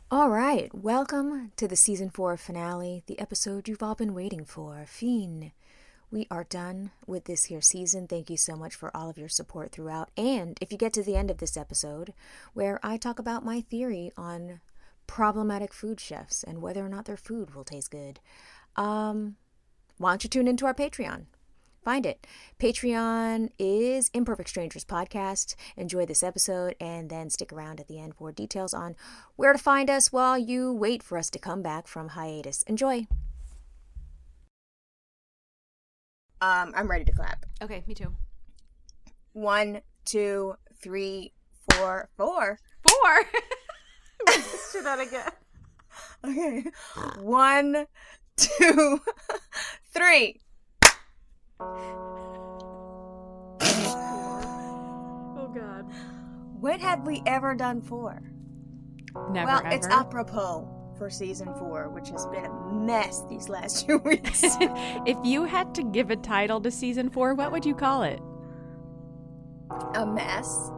All right, welcome to the season 4 finale, the episode you've all been waiting for, Fiend. We are done with this here season. Thank you so much for all of your support throughout. And if you get to the end of this episode, where I talk about my theory on problematic food chefs and whether or not their food will taste good, why don't you tune into our Patreon? Find it. Patreon is Imperfect Strangers Podcast. Enjoy this episode and then stick around at the end for details on where to find us while you wait for us to come back from hiatus. Enjoy. I'm ready to clap. Okay, me too. 1, 2, 3, 4, 4. 4. Let's do that again. Okay. 1, 2, 3. Oh God. When have we ever done 4? Never. Well, ever. it's apropos for season 4, which has been a mess these last 2 weeks. If you had to give a title to season 4, what would you call it? A mess.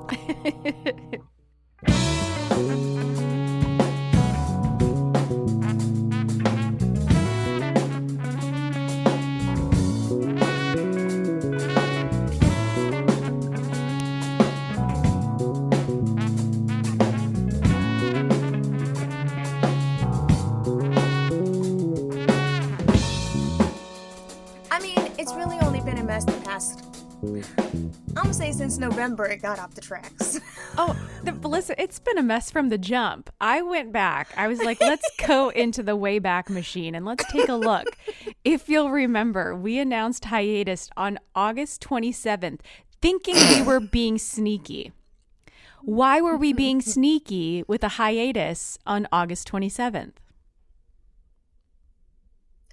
I'm gonna say since November it got off the tracks. Listen, it's been a mess from the jump. I went back. I was like, let's go into the Wayback Machine and let's take a look. If you'll remember, we announced hiatus on August 27th, thinking we were being sneaky. Why were we being sneaky with a hiatus on August 27th?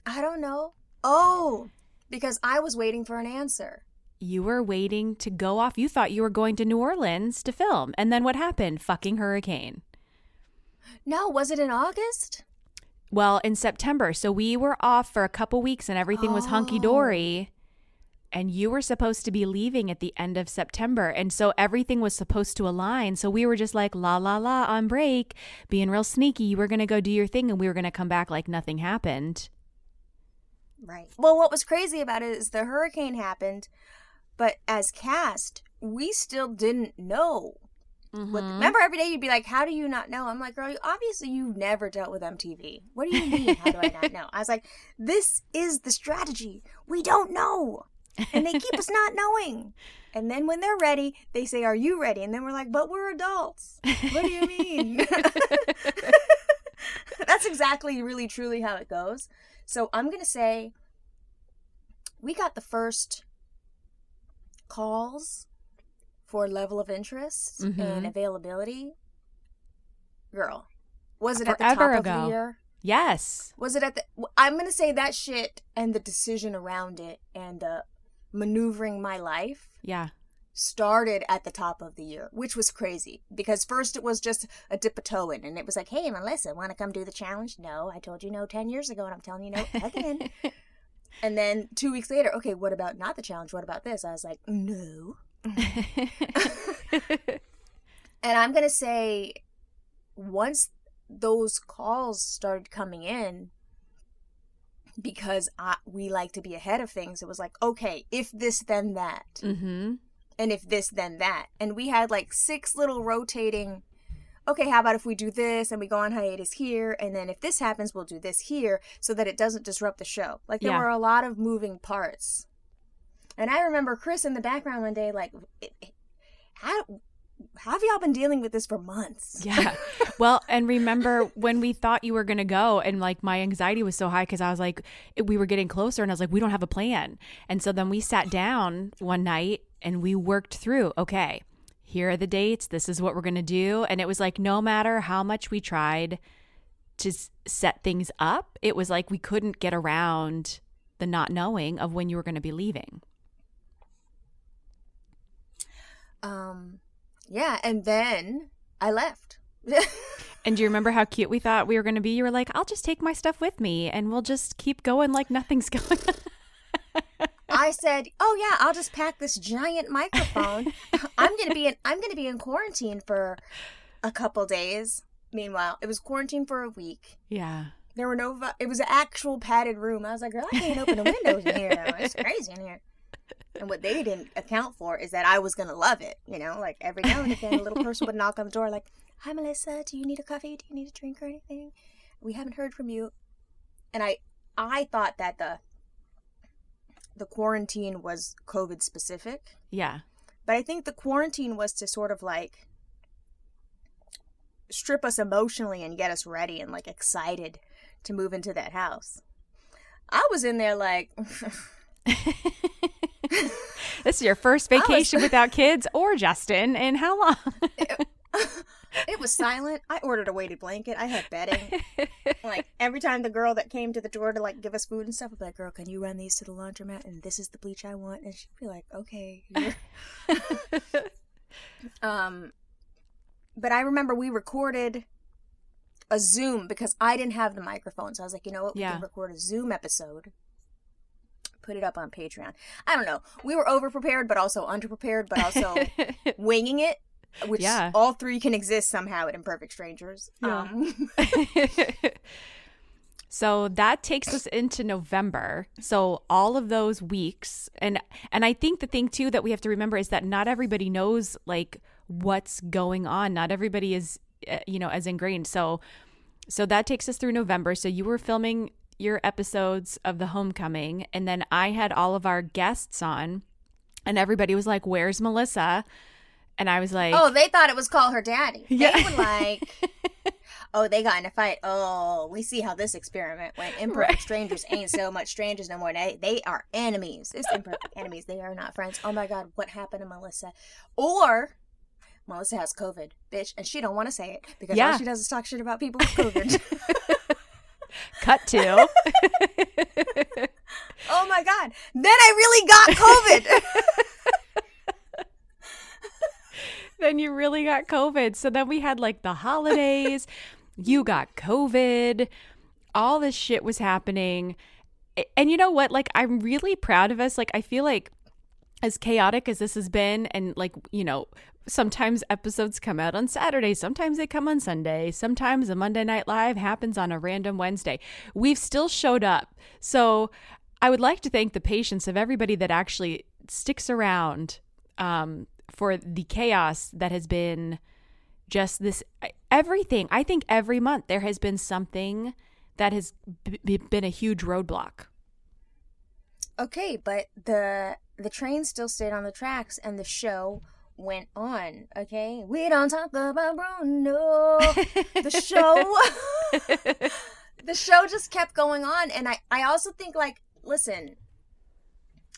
I don't know. Oh, because I was waiting for an answer. You were waiting to go off. You thought you were going to New Orleans to film. And then what happened? Fucking hurricane. No, was it in August? Well, in September. So we were off for a couple weeks and everything was hunky-dory. And you were supposed to be leaving at the end of September. And so everything was supposed to align. So we were just like, la, la, la, on break, being real sneaky. You were going to go do your thing and we were going to come back like nothing happened. Right. Well, what was crazy about it is the hurricane happened. But as cast, we still didn't know. Mm-hmm. Remember, every day you'd be like, how do you not know? I'm like, girl, obviously you've never dealt with MTV. What do you mean, how do I not know? I was like, this is the strategy. We don't know. And they keep us not knowing. And then when they're ready, they say, are you ready? And then we're like, but we're adults. What do you mean? That's exactly, really, truly how it goes. So I'm going to say we got the first calls for level of interest and availability. Girl, was it at the top of the year? Yes. Was it at the... I'm going to say that shit and the decision around it and the maneuvering my life started at the top of the year, which was crazy. Because first it was just a dip a toe in and it was like, hey, Melissa, want to come do the challenge? No, I told you no 10 years ago and I'm telling you no again. And then 2 weeks later, okay, what about not the challenge? What about this? I was like, no. And I'm going to say once those calls started coming in, because we like to be ahead of things, it was like, okay, if this, then that. Mm-hmm. And if this, then that. And we had like 6 little rotating, okay, how about if we do this and we go on hiatus here, and then if this happens, we'll do this here so that it doesn't disrupt the show. Like, there were a lot of moving parts. And I remember Chris in the background one day, like, how have y'all been dealing with this for months? Yeah. Well, and remember when we thought you were going to go and like my anxiety was so high because I was like, we were getting closer and I was like, we don't have a plan. And so then we sat down one night and we worked through, okay, here are the dates. This is what we're going to do. And it was like, no matter how much we tried to set things up, it was like we couldn't get around the not knowing of when you were going to be leaving. Yeah, and then I left. And do you remember how cute we thought we were going to be? You were like, I'll just take my stuff with me and we'll just keep going like nothing's going on. I said, "Oh yeah, I'll just pack this giant microphone. I'm gonna be in quarantine for a couple days. Meanwhile, it was quarantine for a week. Yeah. There were no... it was an actual padded room. I was like, girl, I can't open the windows in here. It's crazy in here. And what they didn't account for is that I was going to love it. You know, like every now and again, a little person would knock on the door like, hi, Melissa, do you need a coffee? Do you need a drink or anything? We haven't heard from you. And I thought that the quarantine was COVID specific. Yeah. But I think the quarantine was to sort of like strip us emotionally and get us ready and like excited to move into that house. I was in there like... This is your first vacation without kids or Justin in how long? It was silent. I ordered a weighted blanket. I had bedding. Like every time the girl that came to the door to like give us food and stuff would be like, girl, can you run these to the laundromat? And this is the bleach I want. And she'd be like, okay. But I remember we recorded a Zoom because I didn't have the microphone. So I was like, you know what? We can record a Zoom episode. Put it up on Patreon. I don't know. We were over-prepared, but also under-prepared, but also winging it, which all three can exist somehow at Imperfect Strangers. Yeah. So that takes us into November. So all of those weeks, and I think the thing too that we have to remember is that not everybody knows like what's going on. Not everybody is, as ingrained. So that takes us through November. So you were filming your episodes of The Homecoming, and then I had all of our guests on, and everybody was like, where's Melissa? And I was like, oh, they thought it was Call Her Daddy. Yeah. They were like, oh, they got in a fight. Oh, we see how this experiment went. Imperfect Strangers ain't so much strangers no more. They are enemies. It's imperfect enemies. They are not friends. Oh my God, what happened to Melissa? Or Melissa has COVID, bitch, and she don't want to say it because all she does is talk shit about people with COVID. Cut to. Oh my God. Then I really got COVID. Then you really got COVID. So then we had like the holidays. You got COVID. All this shit was happening. And you know what? Like, I'm really proud of us. Like, I feel like as chaotic as this has been, and like, sometimes episodes come out on Saturday. Sometimes they come on Sunday. Sometimes a Monday Night Live happens on a random Wednesday. We've still showed up. So I would like to thank the patience of everybody that actually sticks around for the chaos that has been just this, everything. I think every month there has been something that has been a huge roadblock. Okay, but the train still stayed on the tracks and the show went on, okay? We don't talk about Bruno. The show just kept going on. And I also think, like, listen,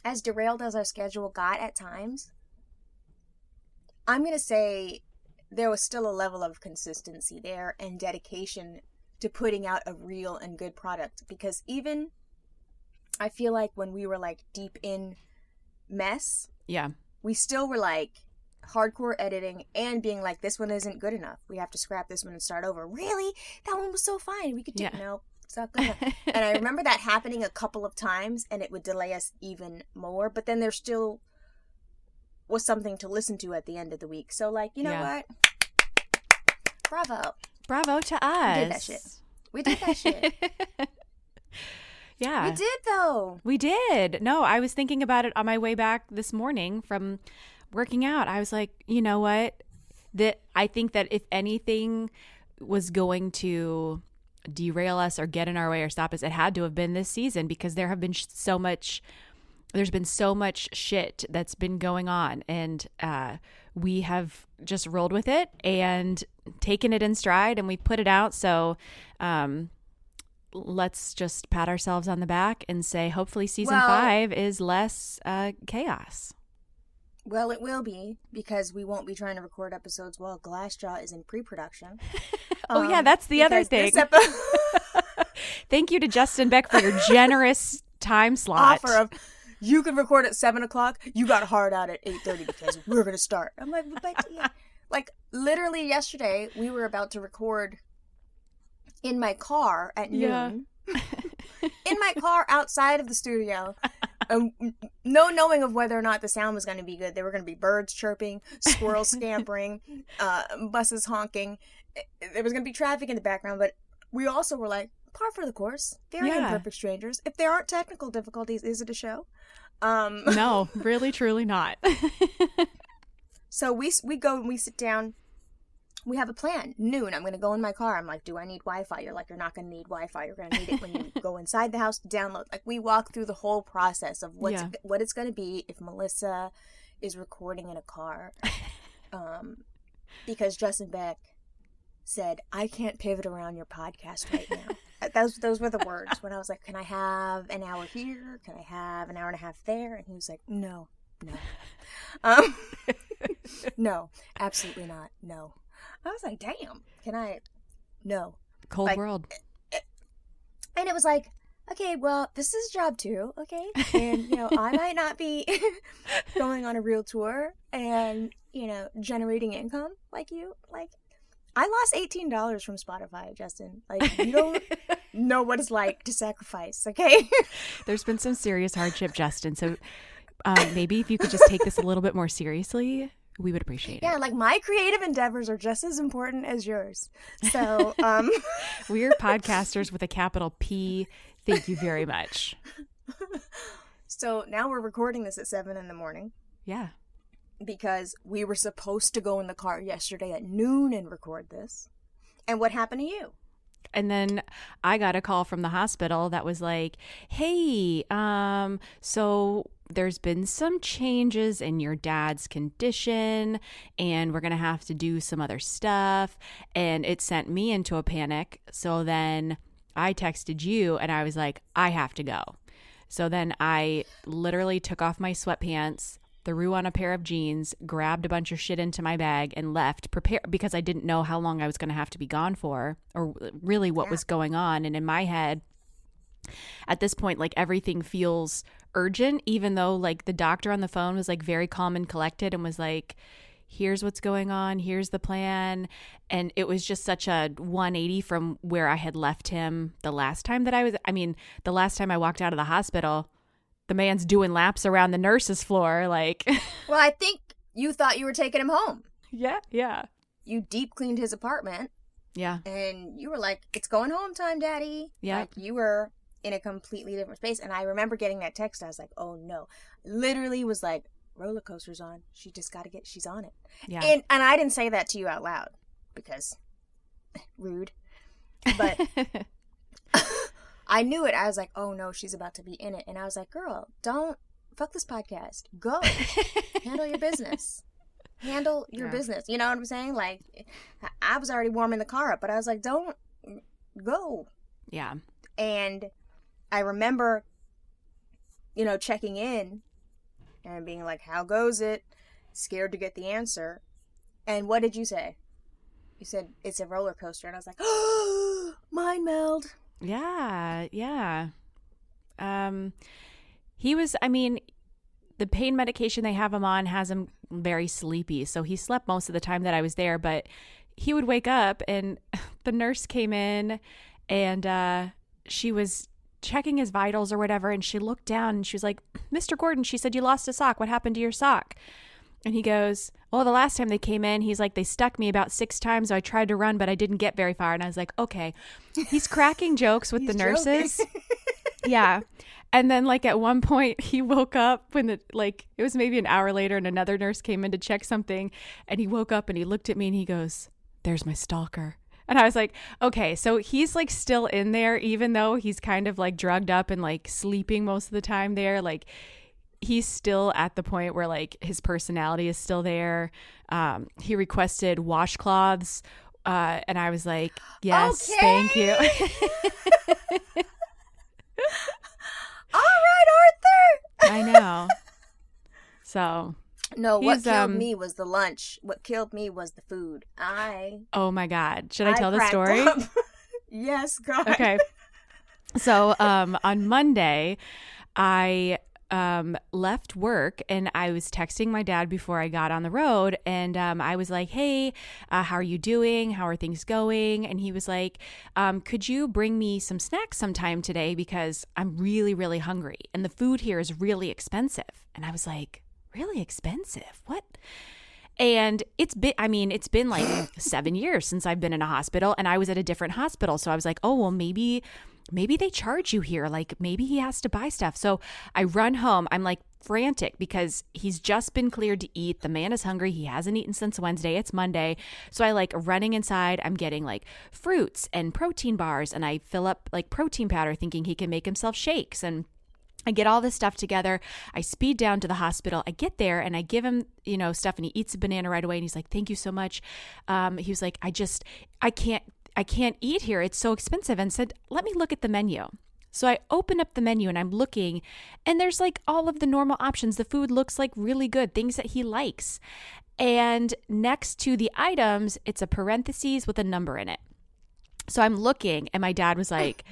as derailed as our schedule got at times, I'm going to say there was still a level of consistency there and dedication to putting out a real and good product. Because even, I feel like when we were, like, deep in mess, we still were, like, hardcore editing and being like, this one isn't good enough. We have to scrap this one and start over. Really? That one was so fine. We could do no, it's not good enough. And I remember that happening a couple of times and it would delay us even more. But then there still was something to listen to at the end of the week. So like, you know what? Bravo. Bravo to us. We did that shit. We did that shit. Yeah. We did though. We did. No, I was thinking about it on my way back this morning from working out. I was like, you know what? I think that if anything was going to derail us or get in our way or stop us, it had to have been this season, because there have been there's been so much shit that's been going on, and we have just rolled with it and taken it in stride, and we put it out. So let's just pat ourselves on the back and say, hopefully season 5 is less chaos. Well, it will be, because we won't be trying to record episodes while Glassjaw is in pre-production. Yeah, that's the other thing. Thank you to Justin Beck for your generous time slot. Offer of, you can record at 7 o'clock, you got hard out at 8:30 because we're going to start. I'm like, but yeah. Like, literally yesterday, we were about to record in my car at noon. In my car outside of the studio. No knowing of whether or not the sound was going to be good. There were going to be birds chirping, squirrels scampering, buses honking. There was going to be traffic in the background, but we also were like, par for the course. Very imperfect strangers. If there aren't technical difficulties, is it a show? No, really, truly not. So we go and we sit down. We have a plan. Noon, I'm going to go in my car. I'm like, do I need Wi-Fi? You're like, you're not going to need Wi-Fi. You're going to need it when you go inside the house to download. Like, we walk through the whole process of what it's going to be if Melissa is recording in a car. Because Justin Beck said, I can't pivot around your podcast right now. Those were the words when I was like, can I have an hour here? Can I have an hour and a half there? And he was like, no. No, absolutely not. No. I was like, damn, can I? No. Cold world. And it was like, okay, well, this is job 2, okay? And, I might not be going on a real tour and, generating income like you. Like, I lost $18 from Spotify, Justin. Like, you don't know what it's like to sacrifice, okay? There's been some serious hardship, Justin. So maybe if you could just take this a little bit more seriously, we would appreciate it. Yeah, like my creative endeavors are just as important as yours. So, we're podcasters with a capital P. Thank you very much. So now we're recording this at 7 a.m. Yeah. Because we were supposed to go in the car yesterday at noon and record this. And what happened to you? And then I got a call from the hospital that was like, hey, so there's been some changes in your dad's condition and we're going to have to do some other stuff. And it sent me into a panic. So then I texted you and I was like, I have to go. So then I literally took off my sweatpants, threw on a pair of jeans, grabbed a bunch of shit into my bag and left, prepared because I didn't know how long I was going to have to be gone for or really what was going on. And in my head, at this point, like everything feels urgent, even though like the doctor on the phone was like very calm and collected and was like, here's what's going on. Here's the plan. And it was just such a 180 from where I had left him the last time that the last time I walked out of the hospital, the man's doing laps around the nurse's floor. Like, well, I think you thought you were taking him home. Yeah. You deep cleaned his apartment. Yeah. And you were like, it's going home time, Daddy. Yeah. Like you were in a completely different space. And I remember getting that text. I was like, oh no. Literally was like, roller coaster's on. She just got to she's on it. Yeah. And I didn't say that to you out loud because rude. But I knew it. I was like, oh no, she's about to be in it. And I was like, girl, don't fuck this podcast. Go. Handle your business. Handle your business. You know what I'm saying? Like, I was already warming the car up, but I was like, don't go. Yeah. And I remember, checking in and being like, how goes it? Scared to get the answer. And what did you say? You said, it's a roller coaster. And I was like, oh, mind meld. Yeah. He was, the pain medication they have him on has him very sleepy. So he slept most of the time that I was there, but he would wake up and the nurse came in and she was checking his vitals or whatever. And she looked down and she was like, Mr. Gordon, she said, you lost a sock. What happened to your sock? And he goes, well, the last time they came in, he's like, they stuck me about 6 times. So I tried to run, but I didn't get very far. And I was like, okay, he's cracking jokes with the nurses. Yeah. And then like at one point he woke up when it was maybe an hour later and another nurse came in to check something and he woke up and he looked at me and he goes, there's my stalker. And I was like, okay, so he's like still in there, even though he's kind of like drugged up and like sleeping most of the time there. Like he's still at the point where like his personality is still there. He requested washcloths. And I was like, yes, okay. Thank you. All right, Arthur. I know. So no, what killed me was the lunch. What killed me was the food. Oh my God. Should I tell the story? Yes, God. Okay. So on Monday, I left work and I was texting my dad before I got on the road. And I was like, hey, how are you doing? How are things going? And he was like, could you bring me some snacks sometime today? Because I'm really, really hungry. And the food here is really expensive. And I was like, really expensive? What? And it's been like 7 years since I've been in a hospital, and I was at a different hospital. So I was like, oh, well, maybe they charge you here. Like maybe he has to buy stuff. So I run home. I'm like frantic because he's just been cleared to eat. The man is hungry. He hasn't eaten since Wednesday. It's Monday. So I like running inside. I'm getting like fruits and protein bars, and I fill up like protein powder thinking he can make himself shakes. And I get all this stuff together. I speed down to the hospital. I get there and I give him, stuff, and he eats a banana right away. And he's like, thank you so much. He was like, I can't eat here. It's so expensive. And said, let me look at the menu. So I open up the menu and I'm looking, and there's like all of the normal options. The food looks like really good, things that he likes. And next to the items, it's a parentheses with a number in it. So I'm looking, and my dad was like,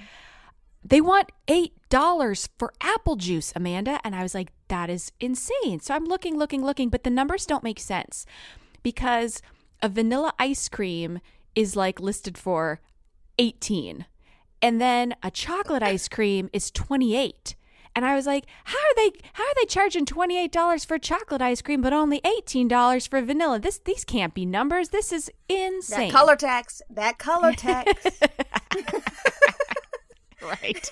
they want $8 for apple juice, Amanda. And I was like, that is insane. So I'm looking, but the numbers don't make sense because a vanilla ice cream is like listed for 18. And then a chocolate ice cream is 28. And I was like, how are they charging $28 for chocolate ice cream, but only $18 for vanilla? These can't be numbers. This is insane. That color tax. Right.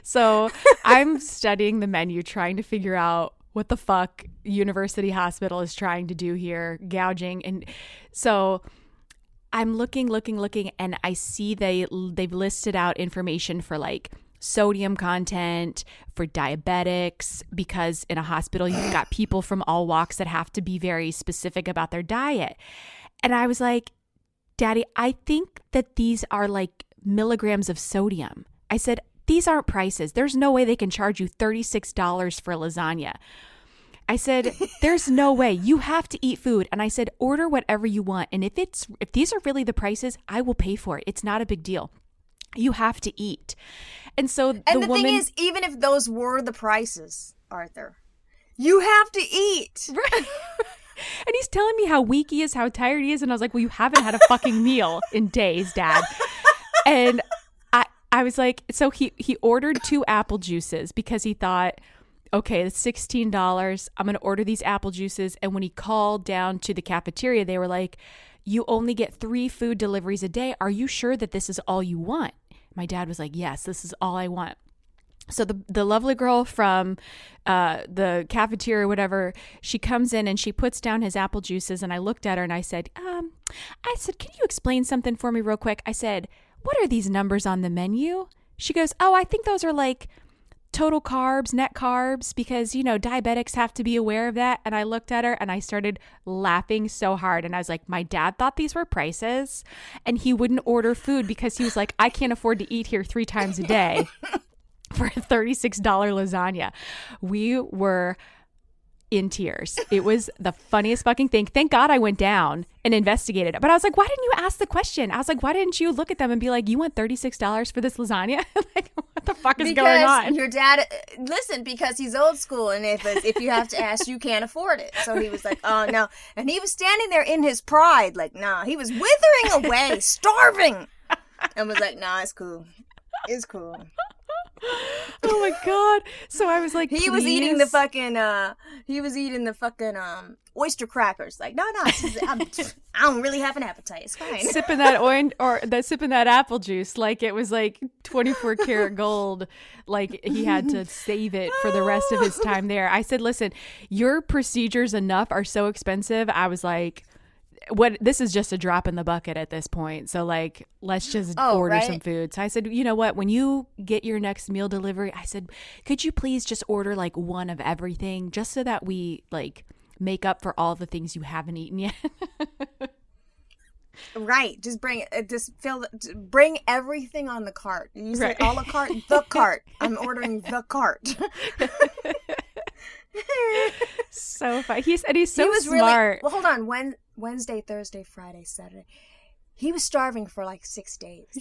So I'm studying the menu, trying to figure out what the fuck University Hospital is trying to do here, gouging. And so I'm looking, and I see they've listed out information for like sodium content for diabetics, because in a hospital you've got people from all walks that have to be very specific about their diet. And I was like, Daddy, I think that these are like milligrams of sodium. I said, these aren't prices. There's no way they can charge you $36 for lasagna. I said, there's no way. You have to eat food. And I said, order whatever you want. And if these are really the prices, I will pay for it. It's not a big deal. You have to eat. And so the woman, thing is, even if those were the prices, Arthur, you have to eat. Right. And he's telling me how weak he is, how tired he is. And I was like, well, you haven't had a fucking meal in days, Dad. And I was like, so he ordered 2 apple juices because he thought, okay, it's $16. I'm going to order these apple juices. And when he called down to the cafeteria, they were like, you only get 3 food deliveries a day. Are you sure that this is all you want? My dad was like, yes, this is all I want. So the lovely girl from the cafeteria or whatever, she comes in and she puts down his apple juices. And I looked at her and I said, can you explain something for me real quick? I said, what are these numbers on the menu? She goes, oh, I think those are like total carbs, net carbs, because, diabetics have to be aware of that. And I looked at her and I started laughing so hard. And I was like, my dad thought these were prices, and he wouldn't order food because he was like, I can't afford to eat here 3 times a day for a $36 lasagna. We were in tears. It was the funniest fucking thing. Thank God I went down and investigated it. But I was like, why didn't you ask the question? I was like, why didn't you look at them and be like, you want $36 for this lasagna? Like, what the fuck is going on? Because your dad, listen, because he's old school, and if you have to ask, you can't afford it. So he was like, oh no. And he was standing there in his pride, like, nah. He was withering away, starving, and was like, nah, it's cool. It's cool. Oh my God. So I was like, he was eating the fucking oyster crackers. Like, no, I don't really have an appetite. It's fine. Sipping that apple juice like it was like 24 karat gold. Like he had to save it for the rest of his time there. I said, listen, your procedures enough are so expensive. I was like, this is just a drop in the bucket at this point. So like, let's just order some food. So I said, you know what, when you get your next meal delivery, I said, could you please just order like one of everything, just so that we like make up for all the things you haven't eaten yet. Right. Bring everything on the cart. You say a la carte, the cart. I'm ordering the cart. So funny. He's so smart. Well, hold on. Wednesday, Thursday, Friday, Saturday. He was starving for like 6 days.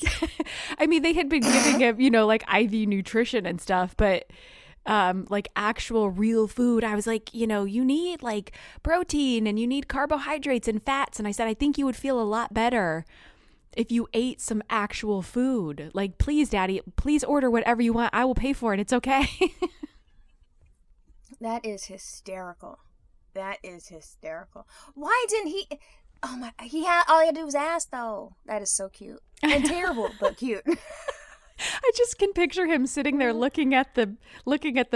I mean, they had been giving him, like IV nutrition and stuff, but like actual real food. I was like, you need like protein and you need carbohydrates and fats. And I said, I think you would feel a lot better if you ate some actual food. Like, please, Daddy, please order whatever you want. I will pay for it. It's okay. That is hysterical. That is hysterical. Why didn't he? Oh my! all he had to do was ask, though. That is so cute and terrible, but cute. I just can picture him sitting there looking at the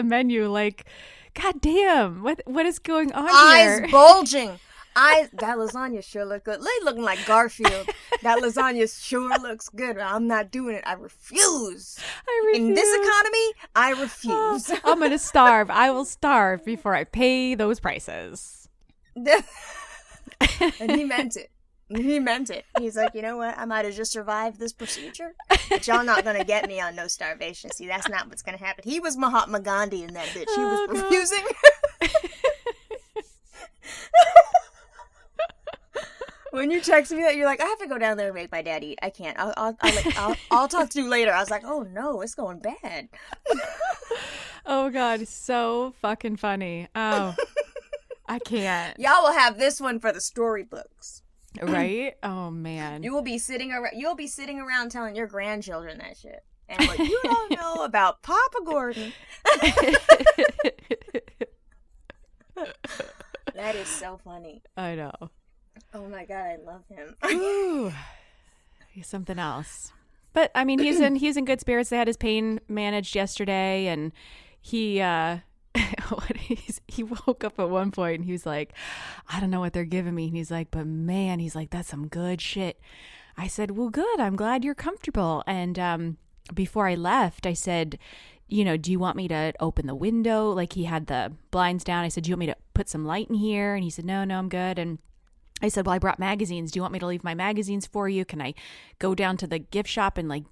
menu, like, God damn, what is going on here? Eyes bulging. That lasagna sure look good. Looking like Garfield. That lasagna sure looks good. I'm not doing it. I refuse. In this economy, I refuse. I'm going to starve. I will starve before I pay those prices. And he meant it. He meant it. He's like, you know what? I might have just survived this procedure, but y'all not going to get me on no starvation. See, that's not what's going to happen. He was Mahatma Gandhi in that bitch. He was refusing. When you text me that, you're like, I have to go down there and make my dad eat. I can't. I'll talk to you later. I was like, oh no, it's going bad. Oh God, so fucking funny. Oh, I can't. Y'all will have this one for the storybooks, right? Oh man, you will be sitting around. You'll be sitting around telling your grandchildren that shit. And what you don't know about Papa Gordon. That is so funny. I know. Oh my God, I love him. Ooh, he's something else. But I mean, he's in good spirits. They had his pain managed yesterday, and he woke up at one point and he was like, I don't know what they're giving me. And he's like, but man, he's like, that's some good shit. I said, well, good. I'm glad you're comfortable. And before I left, I said, do you want me to open the window? Like, he had the blinds down. I said, do you want me to put some light in here? And he said, no, I'm good. And I said, well, I brought magazines. Do you want me to leave my magazines for you? Can I go down to the gift shop and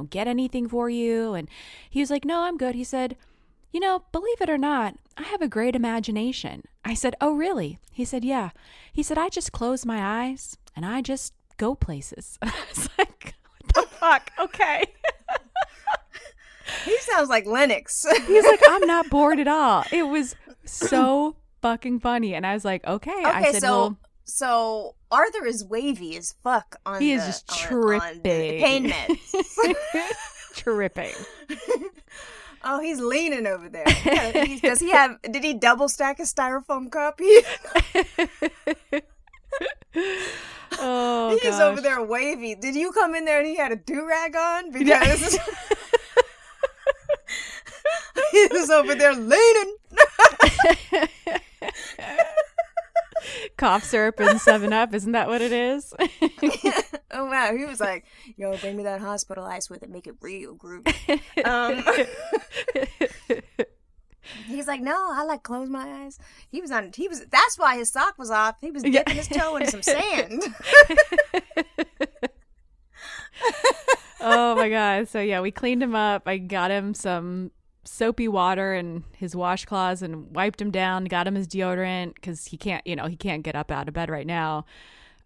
get anything for you? And he was like, no, I'm good. He said, believe it or not, I have a great imagination. I said, oh, really? He said, yeah. He said, I just close my eyes and I just go places. I was like, what the fuck? Okay. He sounds like Lennox. He's like, I'm not bored at all. It was so fucking funny. And I was like, okay. I said, So Arthur is wavy as fuck on he is just tripping. On the pain meds. Tripping. Oh, he's leaning over there. Did he double stack a styrofoam cup? Oh, he's over there wavy. Did you come in there and he had a do-rag on? Because he was over there leaning. Cough syrup and 7-Up, isn't that what it is? Oh wow, he was like, yo, bring me that hospital ice with it, make it real groovy. He's like, no, I like close my eyes. That's why his sock was off. He was dipping his toe in some sand. Oh my God. So yeah, we cleaned him up. I got him some soapy water and his washcloths and wiped him down, got him his deodorant because he can't get up out of bed right now.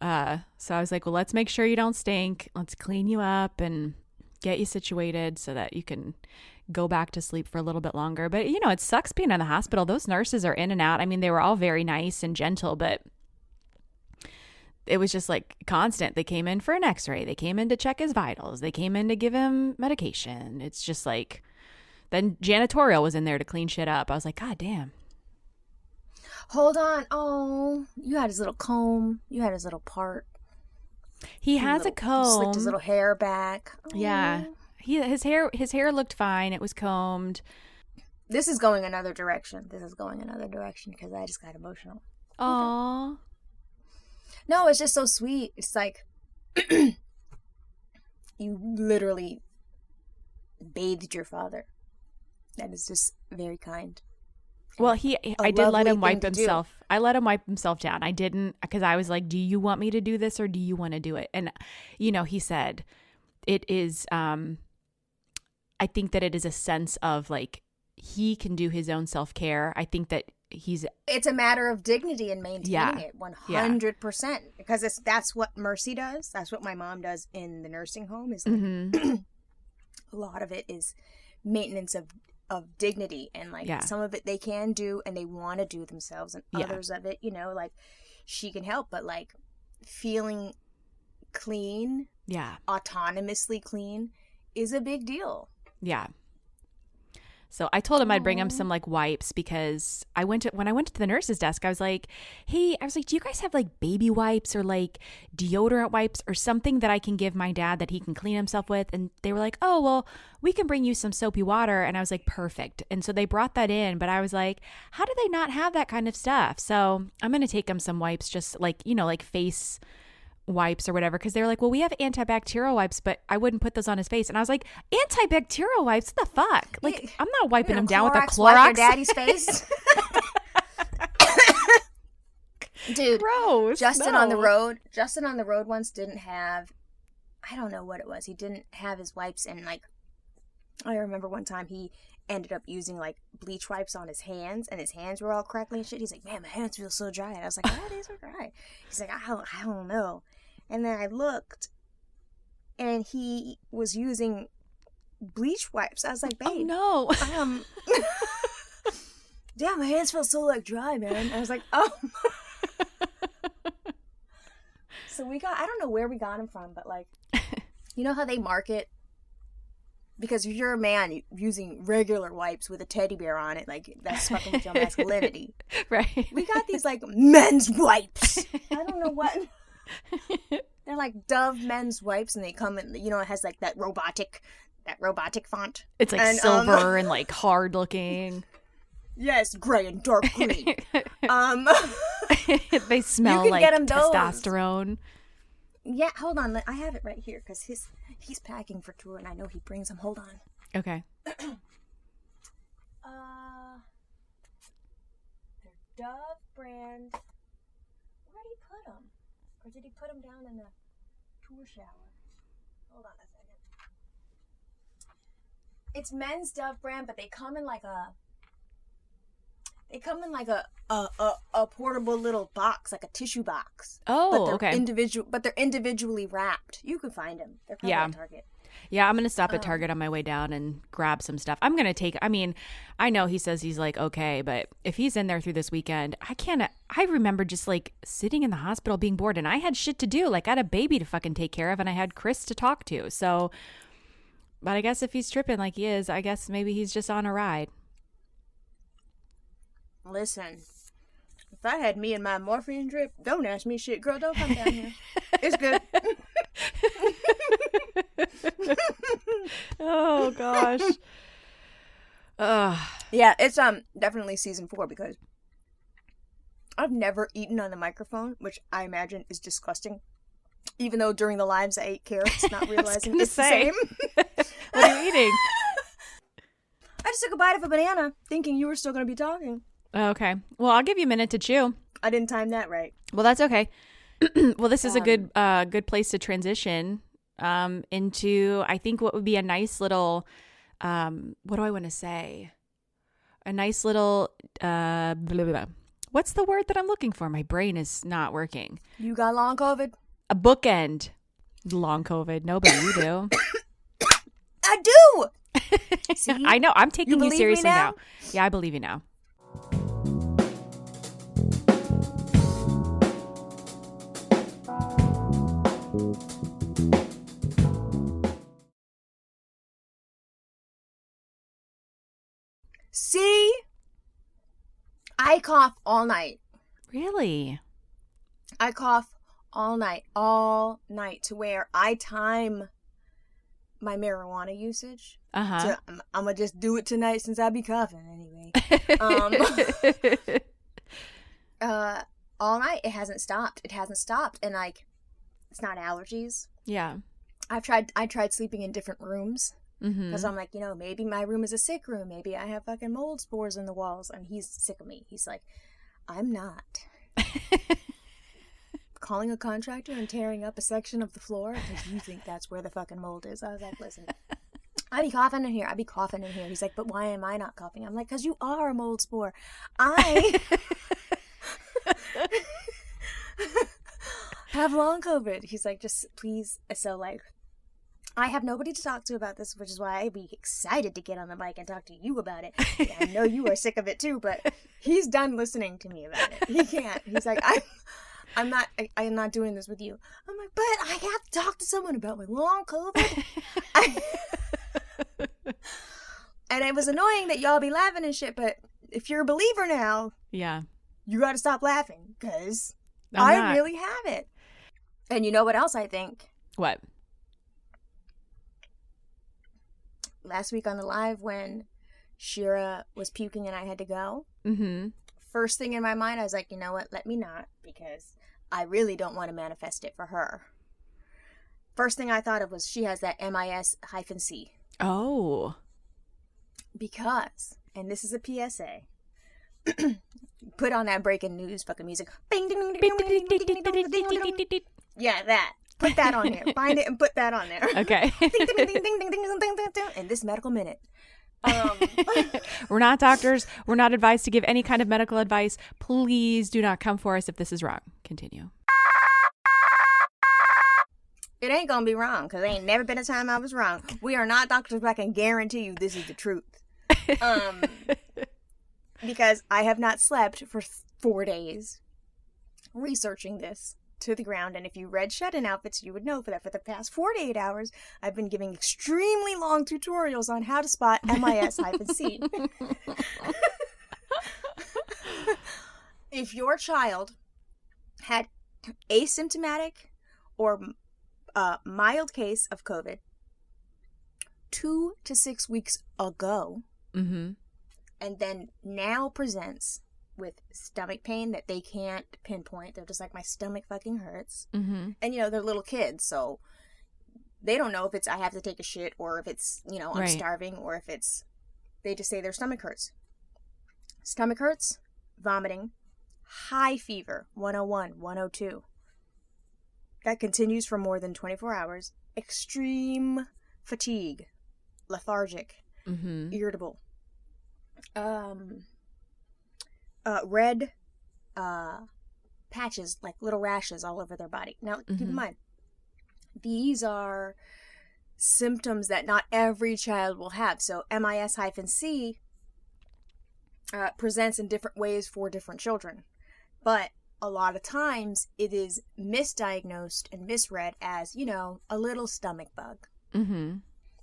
So I was like, well, let's make sure you don't stink. Let's clean you up and get you situated so that you can go back to sleep for a little bit longer. But it sucks being in the hospital. Those nurses are in and out. I mean, they were all very nice and gentle, but it was just like constant. They came in for an x-ray. They came in to check his vitals. They came in to give him medication. It's just like, then janitorial was in there to clean shit up. I was like, God damn. Hold on. Oh, you had his little comb. You had his little part. He has a comb. Slicked his little hair back. Oh. Yeah. His hair looked fine. It was combed. This is going another direction. Because I just got emotional. Aww. Okay. No, it's just so sweet. It's like you literally bathed your father. That is just very kind. Well, I did let him wipe himself. I let him wipe himself down. I didn't, because I was like, do you want me to do this or do you want to do it? And, he said it is, I think that it is a sense of like, he can do his own self-care. I think that it's a matter of dignity and maintaining it 100%, because that's what Mercy does. That's what my mom does in the nursing home is like, a lot of it is maintenance of of dignity, and like some of it they can do and they want to do themselves, and others of it, you know, like she can help, but like feeling clean, autonomously clean is a big deal. Yeah. So I told him I'd bring him some like wipes, because when I went to the nurse's desk, I was like, do you guys have like baby wipes or like deodorant wipes or something that I can give my dad that he can clean himself with? And they were like, oh, well, we can bring you some soapy water. And I was like, perfect. And so they brought that in, but I was like, how do they not have that kind of stuff? So I'm going to take him some wipes, just like, you know, like face wipes or whatever, because they were like, well, we have antibacterial wipes, but I wouldn't put those on his face. And I was like, antibacterial wipes? What the fuck? Like, I'm not wiping him down with a Clorox. Wipe your daddy's face. Dude, gross. Justin on the road once didn't have, I don't know what it was. He didn't have his wipes, and like, I remember one time he ended up using like bleach wipes on his hands, and his hands were all crackly and shit. He's like, man, my hands feel so dry. And I was like, oh, these are dry. He's like, I don't know. And then I looked, and he was using bleach wipes. I was like, babe, oh no. Damn, my hands feel so like dry, man. I was like, oh. So I don't know where we got him from, but like, you know how they market, because if you're a man using regular wipes with a teddy bear on it, like that's fucking with your masculinity. Right. We got these like men's wipes. I don't know what. They're like Dove men's wipes, and they come in, you know, it has like that robotic font. It's like silver and like hard looking. Yes, gray and dark green. They smell like testosterone. Yeah, hold on. I have it right here, because he's packing for tour, and I know he brings them. Hold on. Okay. They're Dove brand. Where did he put them? Or did he put them down in the tour shower? Hold on a second. It's men's Dove brand, but they come in like a portable little box, like a tissue box. Oh, but they're okay. But they're individually wrapped. You can find them. They're probably at Target. Yeah, I'm going to stop at Target on my way down and grab some stuff. I'm going to I know he says he's like, okay, but if he's in there through this weekend, I remember just like sitting in the hospital being bored, and I had shit to do. Like, I had a baby to fucking take care of, and I had Chris to talk to. So, but I guess if he's tripping like he is, I guess maybe he's just on a ride. Listen, if I had me and my morphine drip, don't ask me shit. Girl, don't come down here. It's good. Oh, gosh. Yeah, it's definitely season 4, because I've never eaten on the microphone, which I imagine is disgusting. Even though during the lives I ate carrots, not realizing it's the same. What are you eating? I just took a bite of a banana, thinking you were still going to be talking. Okay. Well, I'll give you a minute to chew. I didn't time that right. Well, that's okay. Well, this is a good place to transition into, I think, what would be a nice little, what do I want to say? A nice little, blah, blah, blah. What's the word that I'm looking for? My brain is not working. You got long COVID? A bookend. Long COVID. No, but you do. I do! See? I know. I'm taking you seriously now? Yeah, I believe you now. See? I cough all night. Really? I cough all night to where I time my marijuana usage. So I'm gonna just do it tonight since I be coughing anyway. All night. It hasn't stopped. And like, it's not allergies. Yeah. I tried sleeping in different rooms. Because I'm like, maybe my room is a sick room. Maybe I have fucking mold spores in the walls. And he's sick of me. He's like, I'm not. Calling a contractor and tearing up a section of the floor because you think that's where the fucking mold is. I was like, listen, I be coughing in here. He's like, but why am I not coughing? I'm like, because you are a mold spore. I have long COVID. He's like, just please. So like, I have nobody to talk to about this, which is why I'd be excited to get on the mic and talk to you about it. I know you are sick of it too, but he's done listening to me about it. He can't. He's like, I'm not doing this with you. I'm like, but I have to talk to someone about my long COVID. And it was annoying that y'all be laughing and shit, but if you're a believer now, yeah, you got to stop laughing, because I I really have it. And you know what else I think? What? Last week on the live when Shira was puking and I had to go, first thing in my mind, I was like, you know what? Let me not, because I really don't want to manifest it for her. First thing I thought of was she has that MIS-C. Oh. Because, and this is a PSA, put on that breaking news fucking music. Yeah, that. Put that on there. Find it and put that on there. Okay. In this medical minute. We're not doctors. We're not advised to give any kind of medical advice. Please do not come for us if this is wrong. Continue. It ain't gonna be wrong, because there ain't never been a time I was wrong. We are not doctors, but I can guarantee you this is the truth. Because I have not slept for 4 days researching this to the ground, and if you read Shut-In Outfits, you would know that for the past 48 hours, I've been giving extremely long tutorials on how to spot MIS-C. If your child had asymptomatic or mild case of COVID 2 to 6 weeks ago, and then now presents with stomach pain that they can't pinpoint. They're just like, my stomach fucking hurts. And, you know, they're little kids, so they don't know if it's I have to take a shit or if it's, you know, I'm starving, or if it's, they just say their stomach hurts. Stomach hurts, vomiting, high fever, 101, 102. That continues for more than 24 hours. Extreme fatigue, lethargic, irritable. Red patches, like little rashes all over their body. Now, keep in mind, these are symptoms that not every child will have. So MIS-C presents in different ways for different children. But a lot of times it is misdiagnosed and misread as, you know, a little stomach bug.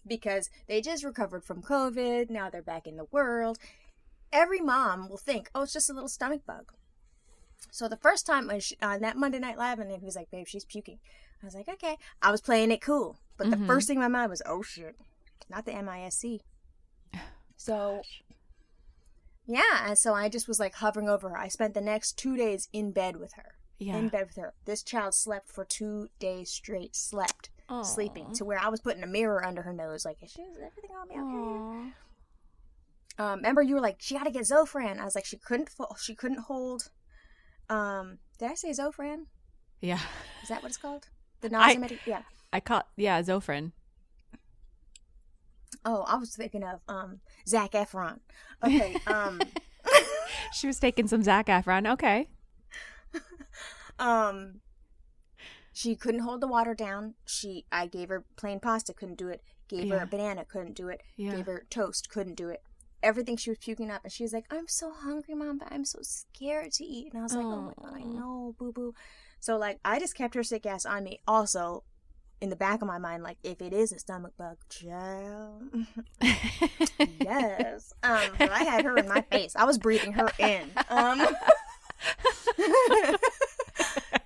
Because they just recovered from COVID, now they're back in the world. Every mom will think, oh, it's just a little stomach bug. So the first time on that Monday Night Live, and he was like, babe, she's puking. I was like, okay. I was playing it cool. But the first thing in my mind was, oh, shit. Not the MIS-C. So, yeah. And so I just was like hovering over her. I spent the next 2 days in bed with her. In bed with her. This child slept for 2 days straight. Sleeping. To where I was putting a mirror under her nose. Like, is everything gonna be okay? Remember you were like, she got to get Zofran. I was like, she couldn't hold. Did I say Zofran? Yeah. Is that what it's called? The nausea medication? Yeah. I caught, Zofran. Oh, I was thinking of Zac Efron. Okay. She was taking some Zac Efron. Okay. She couldn't hold the water down. I gave her plain pasta, couldn't do it. Gave her a banana, couldn't do it. Gave her toast, couldn't do it. Everything she was puking up, and she was like, I'm so hungry, Mom, but I'm so scared to eat. And I was like, oh my God, I know, boo-boo. So, like, I just kept her sick ass on me. Also, in the back of my mind, like, if it is a stomach bug, child. Yes. But I had her in my face. I was breathing her in.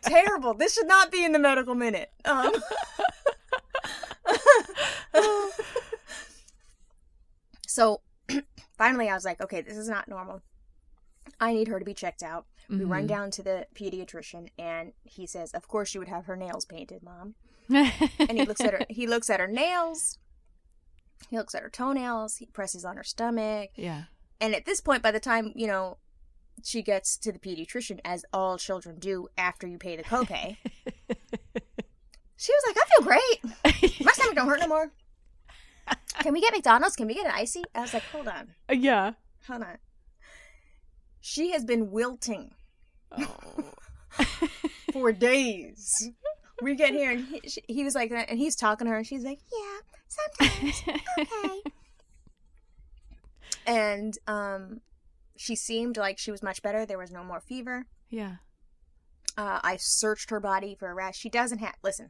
Terrible. This should not be in the medical minute. So, finally, I was like, okay, this is not normal. I need her to be checked out. We run down to the pediatrician, and he says, of course you would have her nails painted, Mom. And he looks at her nails. He looks at her toenails. He presses on her stomach. Yeah. And at this point, by the time, you know, she gets to the pediatrician, as all children do after you pay the copay, she was like, I feel great. My stomach don't hurt no more. Can we get McDonald's? Can we get an icy? I was like, hold on. Yeah. Hold on. She has been wilting for days. We get here, and he was like, and he's talking to her, and she's like, yeah, Sometimes. Okay. And she seemed like she was much better. There was no more fever. Yeah. I searched her body for a rash. She doesn't have... Listen,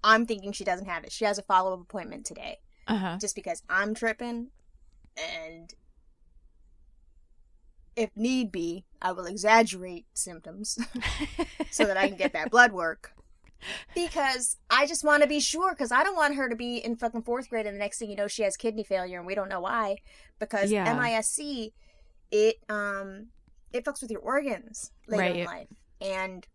I'm thinking she doesn't have it. She has a follow-up appointment today. Uh-huh. Just because I'm tripping, and if need be, I will exaggerate symptoms so that I can get that blood work. Because I just want to be sure, because I don't want her to be in fucking 4th grade and the next thing you know she has kidney failure and we don't know why. Because MISC, it fucks with your organs later in life. And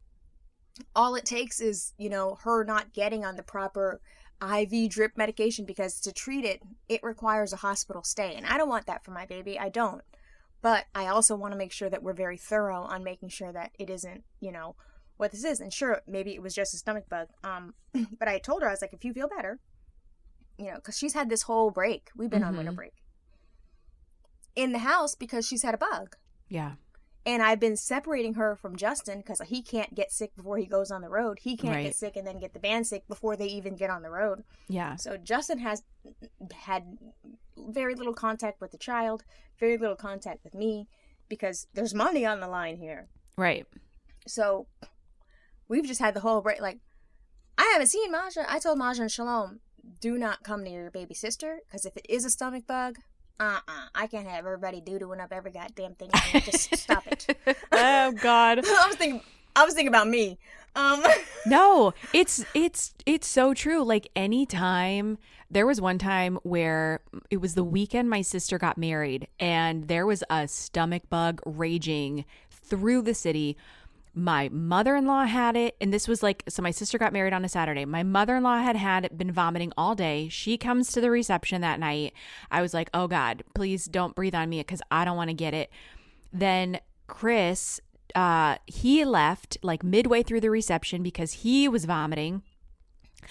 all it takes is, you know, her not getting on the proper IV drip medication, because to treat it, it requires a hospital stay. And I don't want that for my baby. I don't. But I also want to make sure that we're very thorough on making sure that it isn't, you know, what this is. And sure, maybe it was just a stomach bug. But I told her, I was like, if you feel better, you know, because she's had this whole break. We've been on winter break in the house because she's had a bug. Yeah. And I've been separating her from Justin because he can't get sick before he goes on the road. He can't Right. get sick and then get the band sick before they even get on the road. Yeah. So Justin has had very little contact with the child, very little contact with me, because there's money on the line here. Right. So we've just had the whole break. Like, I haven't seen Maja. I told Maja and Shalom, do not come near your baby sister, because if it is a stomach bug, I can't have everybody doodling up every goddamn thing. Just stop it. Oh God. I was thinking about me. No, it's so true. Like, anytime, there was one time where it was the weekend my sister got married and there was a stomach bug raging through the city. My mother-in-law had it, and this was like, so my sister got married on a Saturday. My mother-in-law had been vomiting all day. She comes to the reception that night. I was like, oh God, please don't breathe on me because I don't want to get it. Then Chris, he left like midway through the reception because he was vomiting.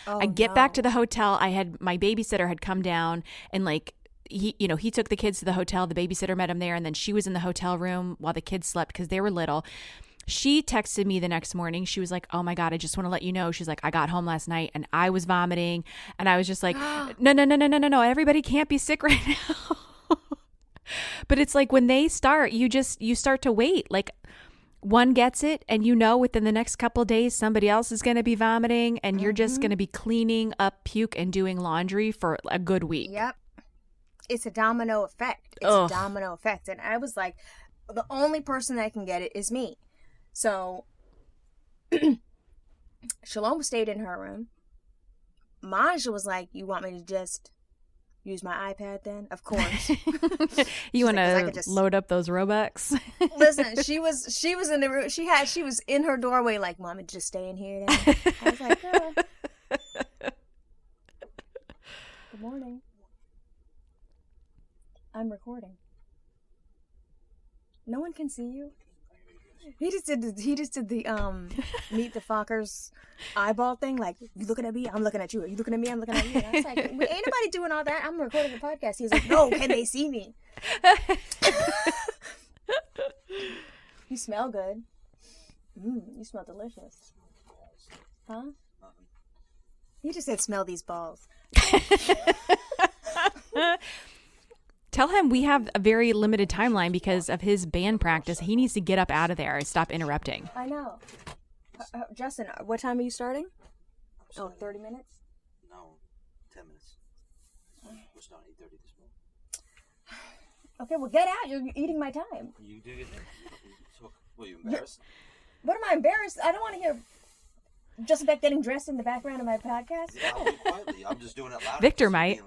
Oh, I get back to the hotel. My babysitter had come down and like, he took the kids to the hotel. The babysitter met him there, and then she was in the hotel room while the kids slept because they were little. She texted me the next morning. She was like, oh my God, I just want to let you know. She's like, I got home last night and I was vomiting. And I was just like, no. Everybody can't be sick right now. But it's like when they start, you start to wait. Like, one gets it and within the next couple of days, somebody else is going to be vomiting and you're just going to be cleaning up puke and doing laundry for a good week. Yep. It's a domino effect. A domino effect. And I was like, the only person that can get it is me. So, Shalom stayed in her room. Maja was like, you want me to just use my iPad then? Of course. You want to load up those Robux? Listen, she was in the room. She was in her doorway like, want me to just stay in here then? I was like, girl. Good morning. I'm recording. No one can see you. He just did the meet the Fockers eyeball thing. Like, you looking at me, I'm looking at you. Are you looking at me, I'm looking at you. And I was like, ain't nobody doing all that. I'm recording a podcast. He was like, no, can they see me? You smell good. You smell delicious. Huh? He just said, smell these balls. Tell him we have a very limited timeline because of his band practice. He needs to get up out of there and stop interrupting. I know. Justin, what time are you starting? 30 minutes? No, 10 minutes. We're starting 8:30 this morning. Okay, well, get out. You're eating my time. You do your thing. Were you embarrassed? What am I embarrassed? I don't want to hear just about getting dressed in the background of my podcast. Yeah, I'll do it quietly. I'm just doing it loud. Victor might.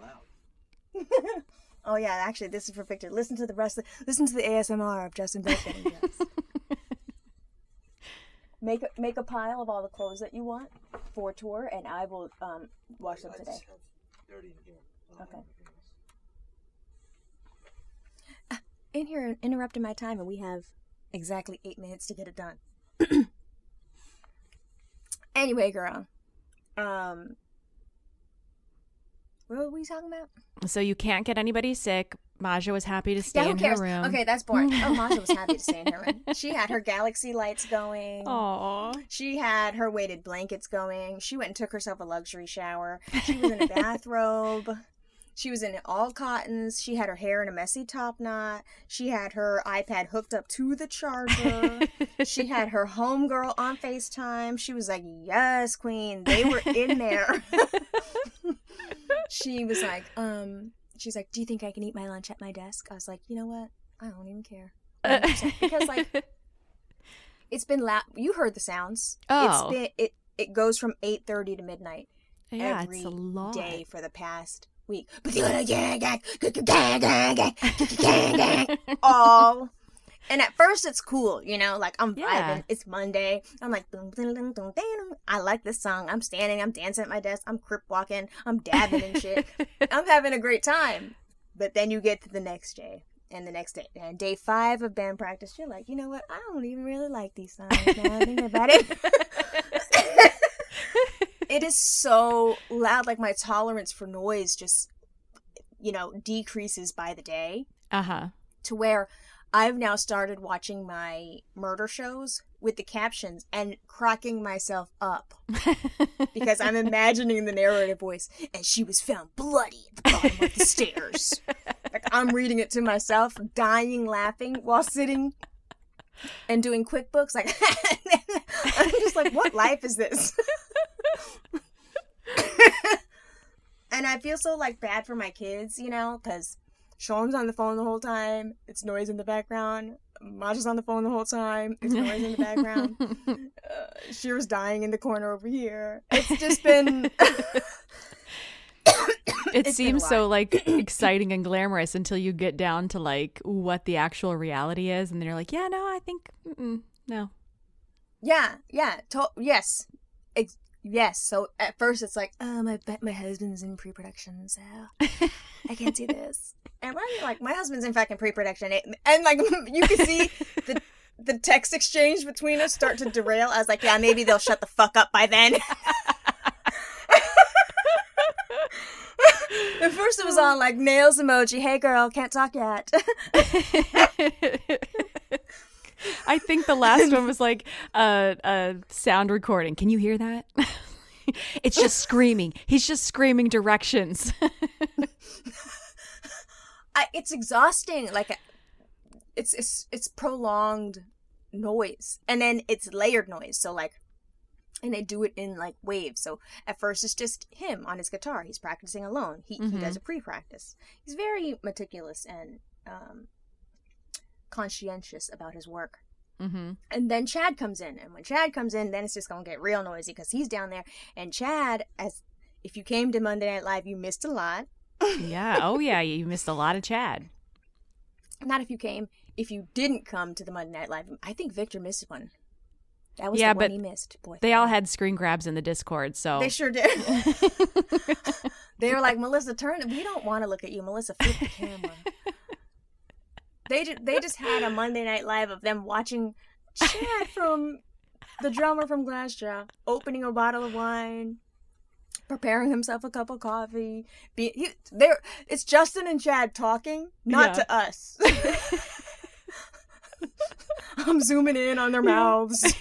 Oh yeah, actually, this is for Victor. Listen to the ASMR of Justin Bieber getting dressed. Make a pile of all the clothes that you want for tour, and I will wash them today. I just have dirty in here. Okay. In here, interrupting my time, and we have exactly 8 minutes to get it done. Anyway, girl. What were we talking about? So you can't get anybody sick. Maja was happy to stay who in cares? her room. Okay, that's boring. Oh, Maja was happy to stay in her room. She had her galaxy lights going. Aww. She had her weighted blankets going. She went and took herself a luxury shower. She was in a bathrobe. She was in all cottons. She had her hair in a messy top knot. She had her iPad hooked up to the charger. She had her homegirl on FaceTime. She was like, yes, queen. They were in there. She was like, she's like, do you think I can eat my lunch at my desk? I was like, you know what? I don't even care. 100%. Because, like, it's been loud. You heard the sounds. Oh. It goes from 8:30 to midnight. Yeah, every it's a lot. day for the past week. All. And at first it's cool, you know, like I'm vibing. Yeah. It's Monday. I'm like, boom, boom, boom, boom, boom. I like this song. I'm standing, I'm dancing at my desk, I'm crip walking, I'm dabbing and shit. I'm having a great time. But then you get to the next day and the next day. And day 5 of band practice, you're like, you know what? I don't even really like these songs now I think about it. It is so loud. Like, my tolerance for noise just, you know, decreases by the day. Uh-huh. To where I've now started watching my murder shows with the captions and cracking myself up. Because I'm imagining the narrative voice. And she was found bloody at the bottom of the stairs. Like, I'm reading it to myself, dying laughing while sitting and doing QuickBooks. Like, I'm just like, what life is this? And I feel so, like, bad for my kids, you know, because Sean's on the phone the whole time. It's noise in the background. Masha's on the phone the whole time. It's noise in the background. Shira's dying in the corner over here. It's just been... It seems so, like, exciting and glamorous until you get down to, like, what the actual reality is. And then you're like, yeah, no, I think, no. Yeah. Yes. Yes. So at first it's like, my husband's in pre-production, so I can't do this. And my husband's in fucking pre-production. And, like, you can see the text exchange between us start to derail. I was like, yeah, maybe they'll shut the fuck up by then. At first it was all like nails emoji. Hey girl, can't talk yet. I think the last one was like a sound recording. Can you hear that? It's just screaming. He's just screaming directions. It's exhausting. Like, it's prolonged noise, and then it's layered noise. So, like, and they do it in, like, waves. So at first it's just him on his guitar. He's practicing alone. He does a pre-practice. He's very meticulous and conscientious about his work. Mm-hmm. And then Chad comes in. And when Chad comes in, then it's just going to get real noisy because he's down there. And Chad, if you came to Monday Night Live, you missed a lot. Yeah. Oh, yeah. You missed a lot of Chad. Not if you came. If you didn't come to the Monday Night Live, I think Victor missed one. That was the one he missed. Boy, they all had screen grabs in the Discord, so. They sure did. They were like, Melissa, we don't want to look at you. Melissa, flip the camera. They just had a Monday Night Live of them watching Chad from the drummer from Glassjaw opening a bottle of wine, preparing himself a cup of coffee. It's Justin and Chad talking, not to us. I'm zooming in on their mouths.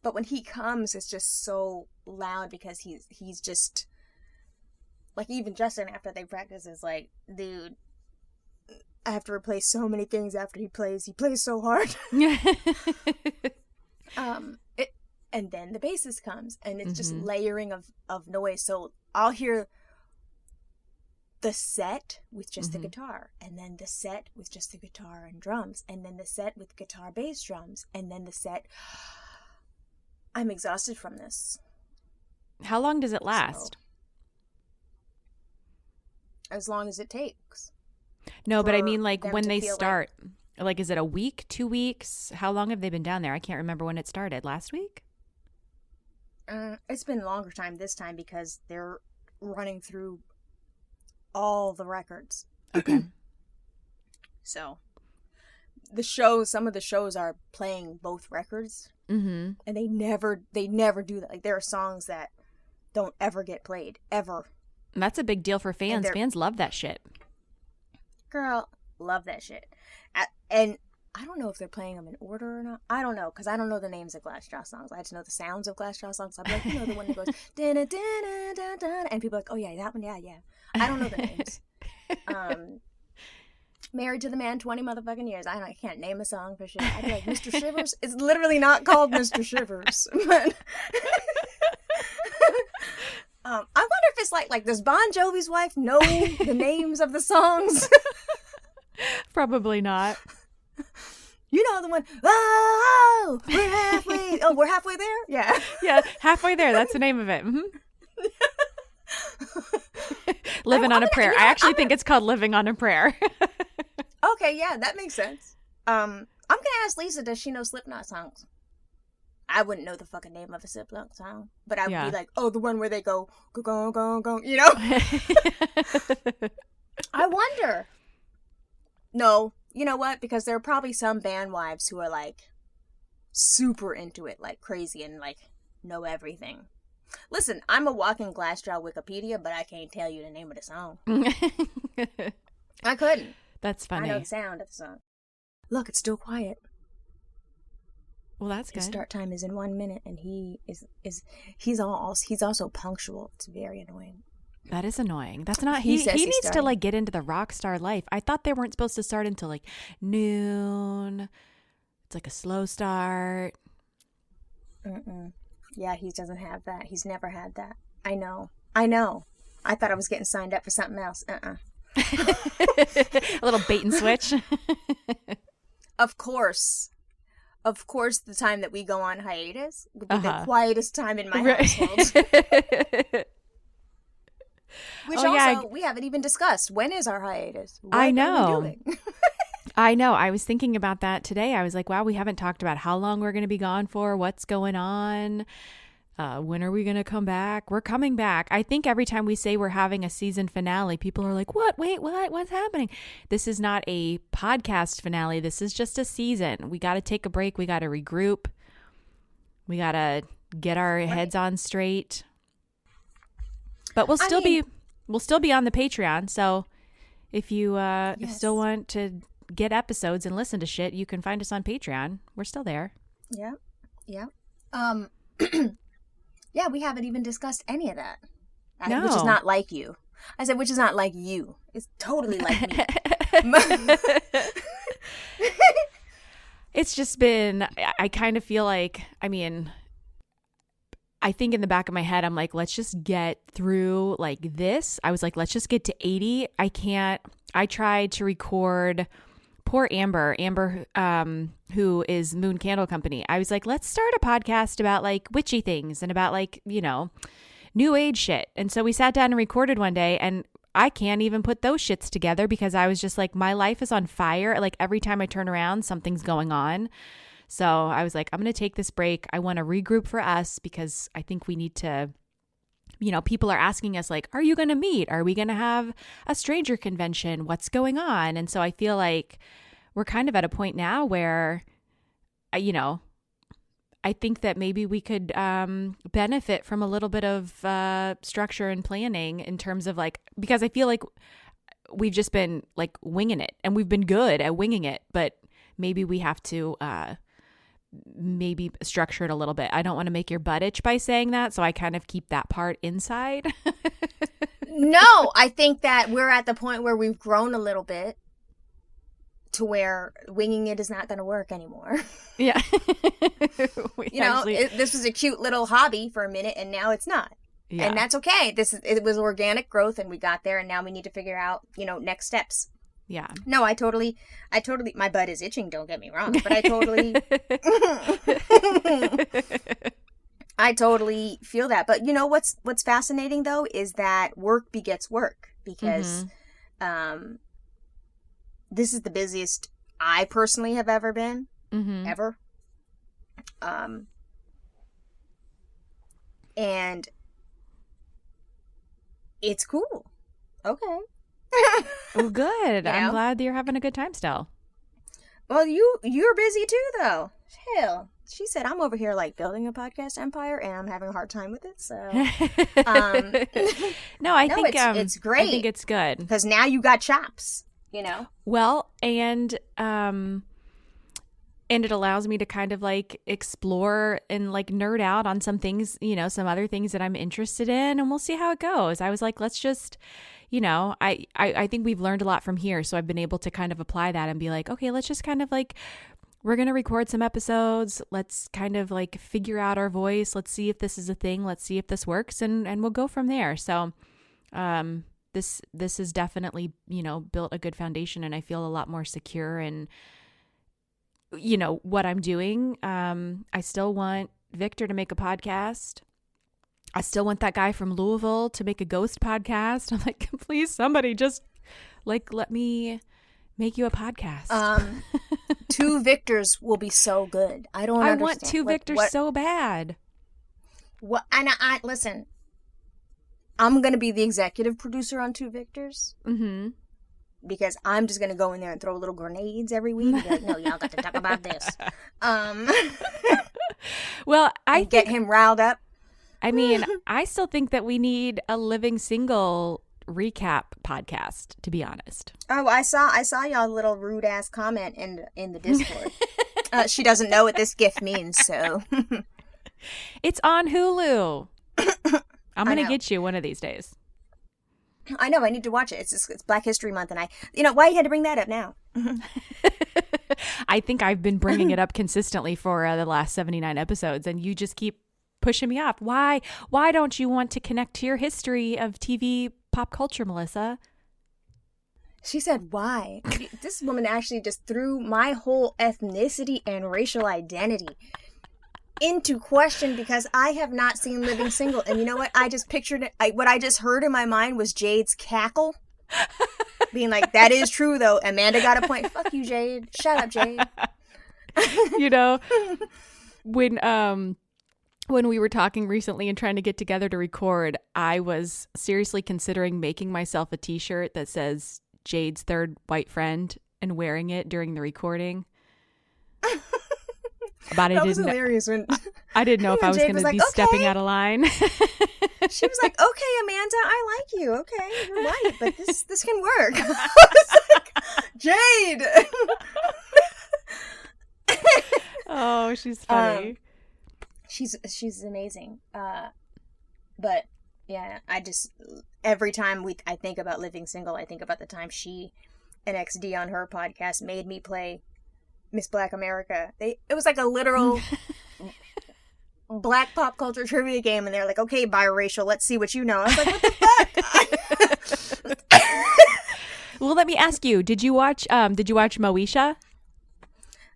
But when he comes, it's just so loud because he's just like, even Justin after they practice is like, dude, I have to replace so many things after he plays so hard. And then the bassist comes and it's just layering of noise. So I'll hear the set with just the guitar, and then the set with just the guitar and drums, and then the set with guitar, bass, drums, and then the set. I'm exhausted from this. How long does it last? So, as long as it takes. No, but I mean, like, when they start, like, is it a week, 2 weeks? How long have they been down there? I can't remember when it started. Last week? It's been a longer time this time because they're running through all the records. Okay. So some of the shows are playing both records. Mm-hmm. And they never do that. Like, there are songs that don't ever get played, ever. And that's a big deal for fans. Fans love that shit. Girl, love that shit. And I don't know if they're playing them in order or not. I don't know, because I don't know the names of Glassjaw songs. I just know the sounds of Glassjaw songs. I'd be like, you know, the one that goes, da-da-da-da-da-da, and people are like, oh yeah, that one, yeah. I don't know the names. Married to the Man 20 motherfucking years. I can't name a song for shit. I'd be like, Mr. Shivers? It's literally not called Mr. Shivers. But I wonder if it's like, does Bon Jovi's wife know the names of the songs? Probably not. You know the one, oh, we're halfway there? Yeah. Yeah, halfway there. That's the name of it. Mm-hmm. Living on a Prayer. I actually think it's called Living on a Prayer. Okay, yeah, that makes sense. I'm gonna ask Lisa, does she know Slipknot songs? I wouldn't know the fucking name of a Slipknot song, but I would be like, oh, the one where they go, go, go, go, you know? I wonder. No, you know what? Because there are probably some band wives who are like super into it, like crazy, and like know everything. Listen, I'm a walking Glassjaw Wikipedia, but I can't tell you the name of the song. I couldn't. That's funny. I know the sound of the song. Look, it's still quiet. Well, that's good. His start time is in 1 minute, and he's also punctual. It's very annoying. That is annoying. That's not. He needs to like get into the rock star life. I thought they weren't supposed to start until like noon. It's like a slow start. Yeah, he doesn't have that. He's never had that. I know. I thought I was getting signed up for something else. A little bait and switch. Of course, the time that we go on hiatus would be the quietest time in my household. Which we haven't even discussed. When is our hiatus? What I know. Are we doing? I know. I was thinking about that today. I was like, wow, we haven't talked about how long we're going to be gone for, what's going on. When are we going to come back? We're coming back. I think every time we say we're having a season finale, people are like, what? Wait, what? What's happening? This is not a podcast finale. This is just a season. We got to take a break. We got to regroup. We got to get our heads on straight. But we'll still be on the Patreon. So if you still want to get episodes and listen to shit, you can find us on Patreon. We're still there. Yeah. Yeah, we haven't even discussed any of that. No. Which is not like you. I said, which is not like you. It's totally like me. It's just been, I kind of feel like, I think in the back of my head, I'm like, let's just get through like this. I was like, let's just get to 80. I tried to record poor Amber, who is Moon Candle Company. I was like, let's start a podcast about like witchy things and about like, new age shit. And so we sat down and recorded one day, and I can't even put those shits together because I was just like, my life is on fire. Like every time I turn around, something's going on. So I was like, I'm going to take this break. I want to regroup for us because I think we need to, people are asking us like, are you going to meet? Are we going to have a stranger convention? What's going on? And so I feel like we're kind of at a point now where, I think that maybe we could benefit from a little bit of structure and planning in terms of like, because I feel like we've just been like winging it, and we've been good at winging it, but maybe we have to maybe structure it a little bit. I don't want to make your butt itch by saying that, so I kind of keep that part inside. No, I think that we're at the point where we've grown a little bit to where winging it is not going to work anymore. Yeah. This was a cute little hobby for a minute, and now it's not. Yeah. And that's okay. It was organic growth, and we got there, and now we need to figure out, next steps. Yeah. No, I totally, my butt is itching, don't get me wrong, but I totally feel that. But what's fascinating though is that work begets work, because this is the busiest I personally have ever been, ever. And it's cool. Okay. Well, good. I'm glad that you're having a good time still. Well, you're busy too, though. Hell, she said I'm over here like building a podcast empire, and I'm having a hard time with it. So, no, I think it's great. I think it's good because now you got chops. Well, and And it allows me to kind of like explore and like nerd out on some things, you know, some other things that I'm interested in, and we'll see how it goes. I was like, let's just, you know, I think we've learned a lot from here. So I've been able to kind of apply that and be like, okay, let's just kind of like, we're going to record some episodes. Let's kind of like figure out our voice. Let's see if this is a thing. Let's see if this works, and we'll go from there. So, this has definitely, you know, built a good foundation, and I feel a lot more secure in, you know, what I'm doing. I still want Victor to make a podcast. I still want that guy from Louisville to make a ghost podcast. I'm like, please, somebody just like, let me make you a podcast. 2 Victors will be so good. I don't I understand. want 2 Victors so bad. What? And I listen, I'm going to be the executive producer on 2 Victors. Mm-hmm. Because I'm just going to go in there and throw little grenades every week. And be like, no, y'all got to talk about this. Well, I get him riled up. I mean, I still think that we need a living single recap podcast, to be honest. Oh, I saw y'all little rude ass comment in the Discord. She doesn't know what this gift means, so. It's on Hulu. I'm going to get you one of these days. I know, I need to watch it. It's Black History Month, and why you had to bring that up now? I think I've been bringing it up consistently for the last 79 episodes, and you just keep pushing me off. Why don't you want to connect to your history of TV pop culture, Melissa? She said, why? This woman actually just threw my whole ethnicity and racial identity into question because I have not seen Living Single. And you know what? I just pictured it. What I just heard in my mind was Jade's cackle. Being like, that is true, though. Amanda got a point. Fuck you, Jade. Shut up, Jade. You know, when we were talking recently and trying to get together to record, I was seriously considering making myself a t-shirt that says Jade's third white friend and wearing it during the recording. But that was hilarious when I didn't know if I was going to be stepping out of line. She was like, "Okay, Amanda, I like you. Okay, you're white, but this can work." I was like, Jade. Oh, she's funny. She's amazing. But yeah, I just every time I think about Living Single, I think about the time she and XD on her podcast made me play Miss Black America. It was like a literal black pop culture trivia game, and they're like, "Okay, biracial, let's see what you know." I was like, "What the fuck?" Well, let me ask you: Did you watch Moesha?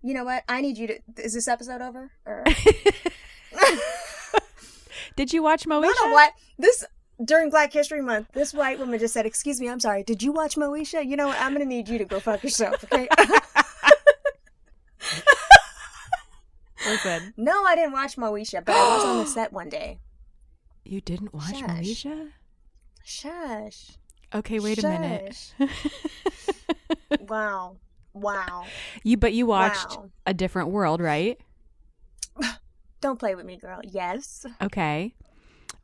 You know what? I need you to. Is this episode over? Or... Did you watch Moesha? No, what? This during Black History Month, this white woman just said, "Excuse me, I'm sorry. Did you watch Moesha?" You know what? I'm gonna need you to go fuck yourself. Okay. Listen. No, I didn't watch Moesha, but I was on the set one day. You didn't watch Moesha? Shush. Okay, wait a minute. Wow. But you watched A Different World, right? Don't play with me, girl. Yes. Okay.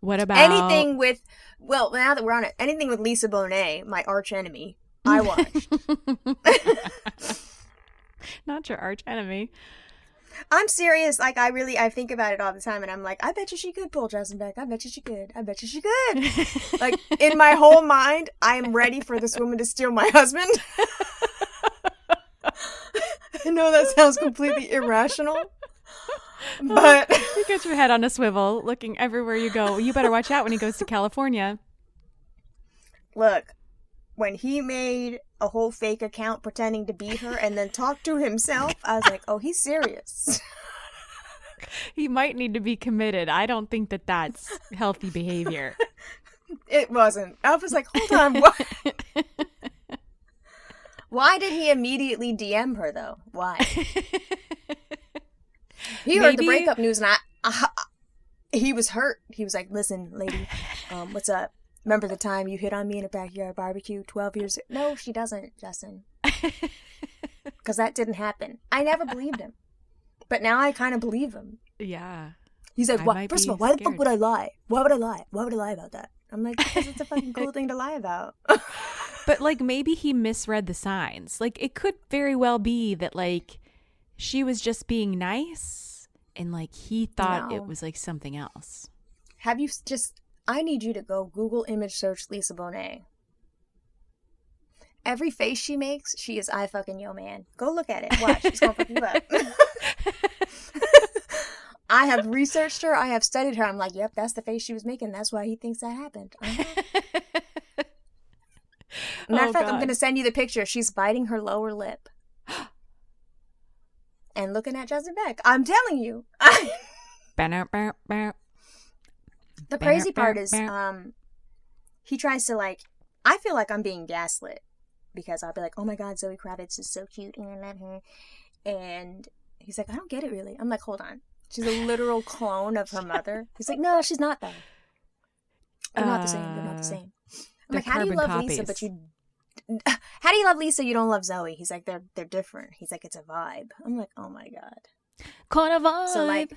What about anything with? Well, now that we're on it, anything with Lisa Bonet, my arch enemy, I watched. Not your arch enemy. I'm serious. Like, I think about it all the time, and I'm like, I bet you she could pull Justin Beck. I bet you she could. I bet you she could. Like, in my whole mind, I'm ready for this woman to steal my husband. I know that sounds completely irrational, but you get your head on a swivel, looking everywhere you go. You better watch out when he goes to California. Look, when he made a whole fake account pretending to be her and then talked to himself, I was like, oh, he's serious. He might need to be committed. I don't think that that's healthy behavior. It wasn't. I was like, hold on, what? Why did he immediately DM her, though? Why? He heard the breakup news, and he was hurt. He was like, listen, lady, what's up? Remember the time you hit on me in a backyard barbecue 12 years ago? No, she doesn't, Justin. Because that didn't happen. I never believed him. But now I kind of believe him. Yeah. He's like, first of all, why the fuck would I lie? Why would I lie? Why would I lie about that? I'm like, because it's a fucking cool thing to lie about. But, like, maybe he misread the signs. Like, it could very well be that, like, she was just being nice and like he thought it No. was like something else. Have you just... I need you to go Google image search Lisa Bonet. Every face she makes, she is I fucking yo man. Go look at it. Watch. It's gonna fuck you up. I have researched her. I have studied her. I'm like, yep, that's the face she was making. That's why he thinks that happened. Matter of fact, I'm God. going to send you the picture. She's biting her lower lip. And looking at Justin Beck. I'm telling you. The crazy part is, he tries to like, I feel like I'm being gaslit. Because I'll be like, oh my God, Zoe Kravitz is so cute and I love her. And he's like, I don't get it really. I'm like, hold on. She's a literal clone of her mother. He's like, no, she's not though. They're not the same. They're not the same. I'm like, how do you love Lisa, but you... How do you love Lisa, you don't love Zoe? He's like, they're different. He's like, it's a vibe. I'm like, oh my God. Caught a vibe. So like,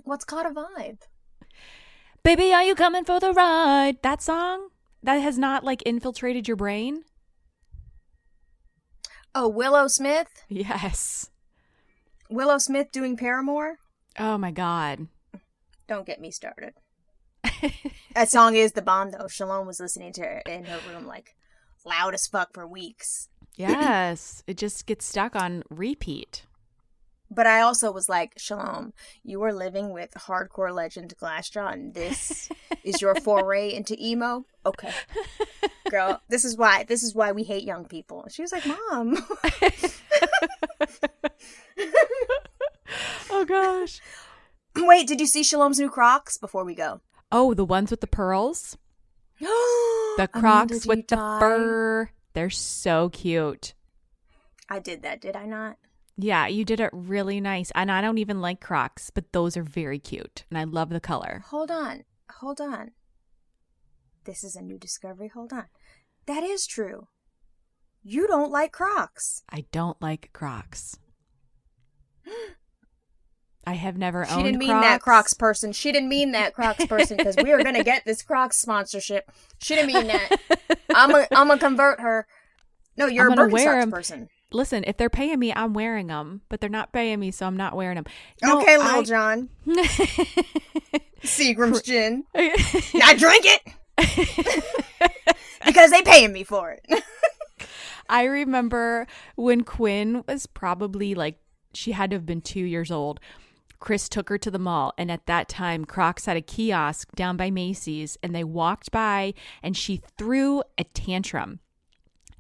what's caught a vibe? Baby, are you coming for the ride? That song? That has not like infiltrated your brain? Oh, Willow Smith? Yes. Willow Smith doing Paramore? Oh my God. Don't get me started. That song is the bomb though. Shalom was listening to it in her room like loud as fuck for weeks. Yes. It just gets stuck on repeat. But I also was like, Shalom, you are living with hardcore legend Glassjaw, and this is your foray into emo? Okay. Girl, this is why we hate young people. She was like, Mom. Oh gosh. Wait, did you see Shalom's new Crocs before we go? Oh, the ones with the pearls? The Crocs with the fur. They're so cute. I did that, did I not? Yeah, you did it really nice. And I don't even like Crocs, but those are very cute. And I love the color. Hold on. This is a new discovery. Hold on. That is true. You don't like Crocs. I don't like Crocs. I have never owned Crocs. She didn't mean that, Crocs person. She didn't mean that, Crocs person, because we are going to get this Crocs sponsorship. She didn't mean that. I'm going to convert her. No, you're a Birkenstocks person. Listen, if they're paying me, I'm wearing them. But they're not paying me, so I'm not wearing them. No, okay, Lil Jon. Seagram's gin. I drink it. Because they paying me for it. I remember when Quinn was probably like, she had to have been 2 years old. Chris took her to the mall, and at that time, Crocs had a kiosk down by Macy's, and they walked by, and she threw a tantrum.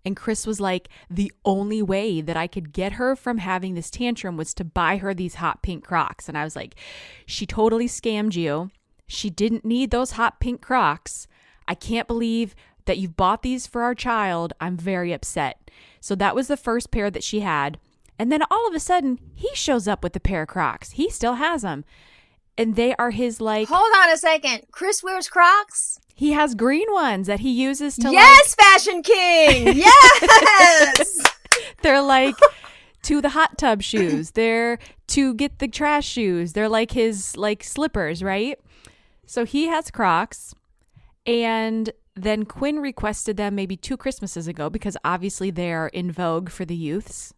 And Chris was like, the only way that I could get her from having this tantrum was to buy her these hot pink Crocs. And I was like, she totally scammed you. She didn't need those hot pink Crocs. I can't believe that you've bought these for our child. I'm very upset. So that was the first pair that she had. And then all of a sudden, he shows up with a pair of Crocs. He still has them. And they are his like... Hold on a second. Chris wears Crocs? He has green ones that he uses to Yes, Fashion King! Yes! They're like to the hot tub shoes. They're to get the trash shoes. They're like his like slippers, right? So he has Crocs. And then Quinn requested them maybe 2 Christmases ago because obviously they're in vogue for the youths.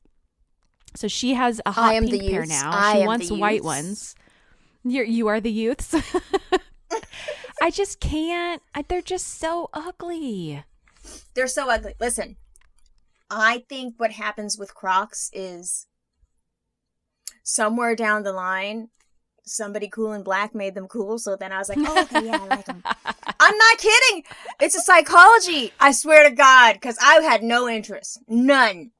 So she has a hot pink pair now. She wants white ones. You are the youths. I just can't. They're just so ugly. They're so ugly. Listen, I think what happens with Crocs is somewhere down the line, somebody cool and black made them cool. So then I was like, oh, okay, yeah, I like them. I'm not kidding. It's a psychology. I swear to God, because I had no interest. None.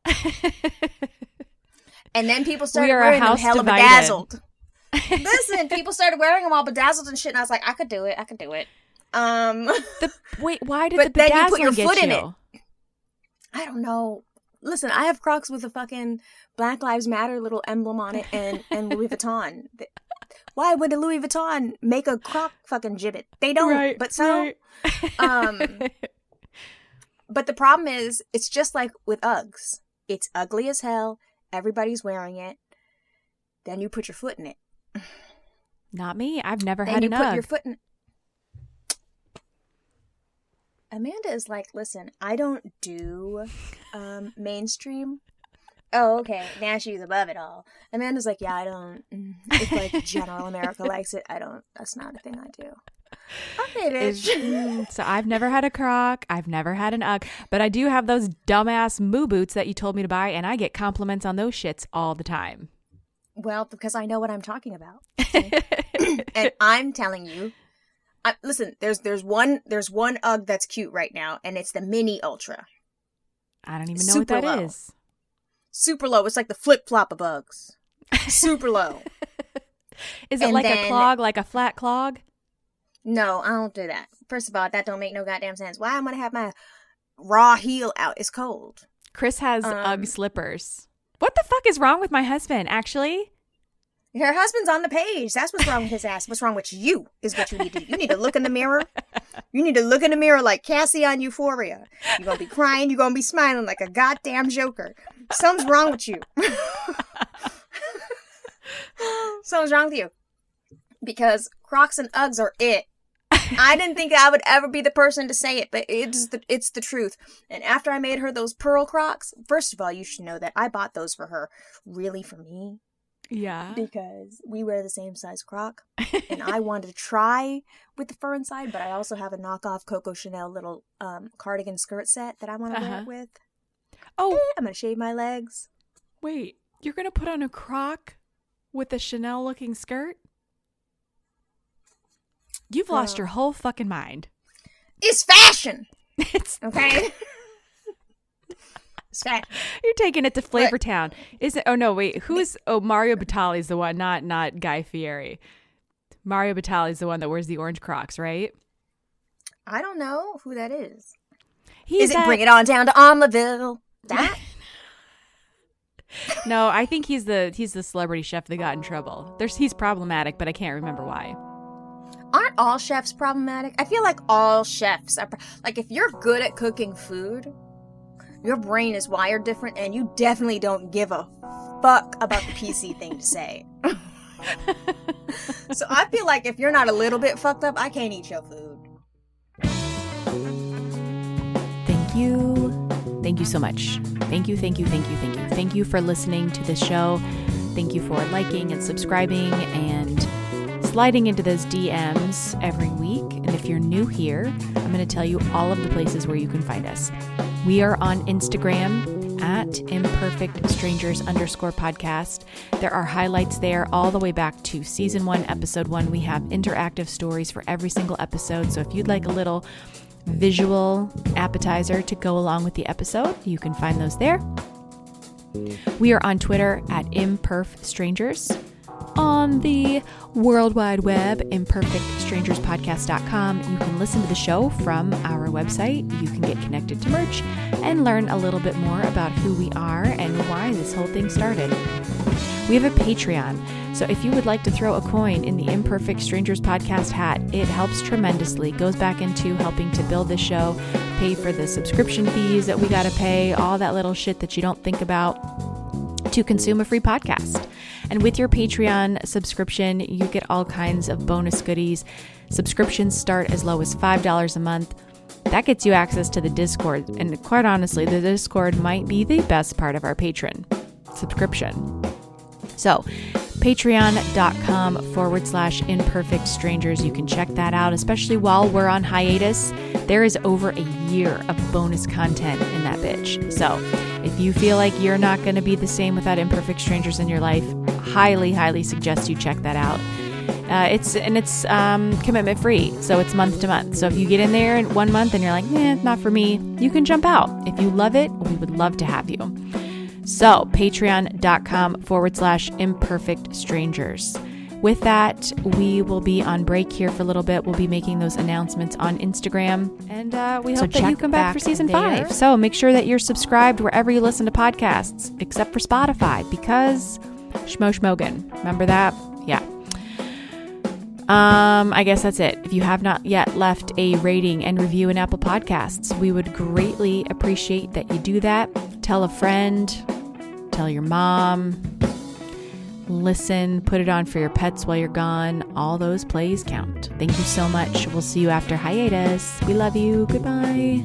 And then people started wearing them hella bedazzled. Listen, people started wearing them all bedazzled and shit, and I was like, I could do it. Wait, why did but the then you bedazzling put your get foot you? in it. I don't know. Listen, I have Crocs with a fucking Black Lives Matter little emblem on it and Louis Vuitton. Why would a Louis Vuitton make a Croc fucking gibbet? They don't, right, but so. Right. But the problem is, it's just like with Uggs. It's ugly as hell. Everybody's wearing it. Then you put your foot in it. Not me. I've never Then had you an put Ugg. your foot in. Amanda is like, listen, I don't do mainstream. oh, okay. Now she's above it all. Amanda's like, yeah, I don't. If like general America likes it, I don't. That's not a thing I do. Okay, bitch. So I've never had a Croc. I've never had an UGG, but I do have those dumbass Moo boots that you told me to buy, and I get compliments on those shits all the time. Well, because I know what I'm talking about, and I'm telling you. Listen, there's one UGG that's cute right now, and it's the Mini Ultra. I don't even know what that is. Super low. It's like the flip flop of Uggs. Super low. Is it like a clog, like a flat clog? No, I don't do that. First of all, that don't make no goddamn sense. Why am I gonna have my raw heel out? It's cold. Chris has UGG slippers. What the fuck is wrong with my husband, actually? Her husband's on the page. That's what's wrong with his ass. What's wrong with you is what you need to do. You need to look in the mirror. You need to look in the mirror like Cassie on Euphoria. You're going to be crying. You're going to be smiling like a goddamn joker. Something's wrong with you. Something's wrong with you. Because Crocs and Uggs are it. I didn't think I would ever be the person to say it, but it's the truth. And after I made her those pearl Crocs, first of all, you should know that I bought those for her. Really for me. Yeah. Because we wear the same size Croc. And I wanted to try with the fur inside, but I also have a knockoff Coco Chanel little cardigan skirt set that I want to wear it with. Oh. I'm going to shave my legs. Wait, you're going to put on a Croc with a Chanel looking skirt? You've lost your whole fucking mind. It's fashion. It's okay. It's fashion. You're taking it to Flavortown. Is it? Oh no, wait. Who is? Oh, Mario Batali's the one, not Guy Fieri. Mario Batali's the one that wears the orange Crocs, right? I don't know who that is. Is it Bring It On Down to Omelaville? That? No, I think he's the celebrity chef that got in trouble. He's problematic, but I can't remember why. Aren't all chefs problematic? I feel like all chefs are like, if you're good at cooking food, your brain is wired different, and you definitely don't give a fuck about the PC thing to say. So I feel like if you're not a little bit fucked up, I can't eat your food. Thank you so much. Thank you for listening to this show. Thank you for liking and subscribing and sliding into those DMs every week. And if you're new here, I'm going to tell you all of the places where you can find us. We are on Instagram at imperfectstrangers_podcast. There are highlights there all the way back to season 1, episode 1. We have interactive stories for every single episode. So if you'd like a little visual appetizer to go along with the episode, you can find those there. We are on Twitter at imperfstrangers. On the World Wide Web, imperfectstrangerspodcast.com. You can listen to the show from our website. You can get connected to merch and learn a little bit more about who we are and why this whole thing started. We have a Patreon, so if you would like to throw a coin in the Imperfect Strangers Podcast hat, it helps tremendously. Goes back into helping to build the show, pay for the subscription fees that we got to pay, all that little shit that you don't think about to consume a free podcast. And with your Patreon subscription, you get all kinds of bonus goodies. Subscriptions start as low as $5 a month. That gets you access to the Discord. And quite honestly, the Discord might be the best part of our Patreon subscription. So patreon.com/imperfect strangers. You can check that out, especially while we're on hiatus. There is over a year of bonus content in that bitch. So if you feel like you're not going to be the same without imperfect strangers in your life, highly suggest you check that out. It's commitment free, so it's month to month. So if you get in there in 1 month and you're like, not for me, you can jump out. If you love it, we would love to have you. So patreon.com/imperfect strangers. With that, we will be on break here for a little bit. We'll be making those announcements on Instagram. And we hope that you come back for season 5. So make sure that you're subscribed wherever you listen to podcasts, except for Spotify, because schmogan. Remember that? Yeah. I guess that's it. If you have not yet left a rating and review in Apple Podcasts, we would greatly appreciate that you do that. Tell a friend, tell your mom, listen, put it on for your pets while you're gone. All those plays count. Thank you so much. We'll see you after hiatus. We love you. Goodbye.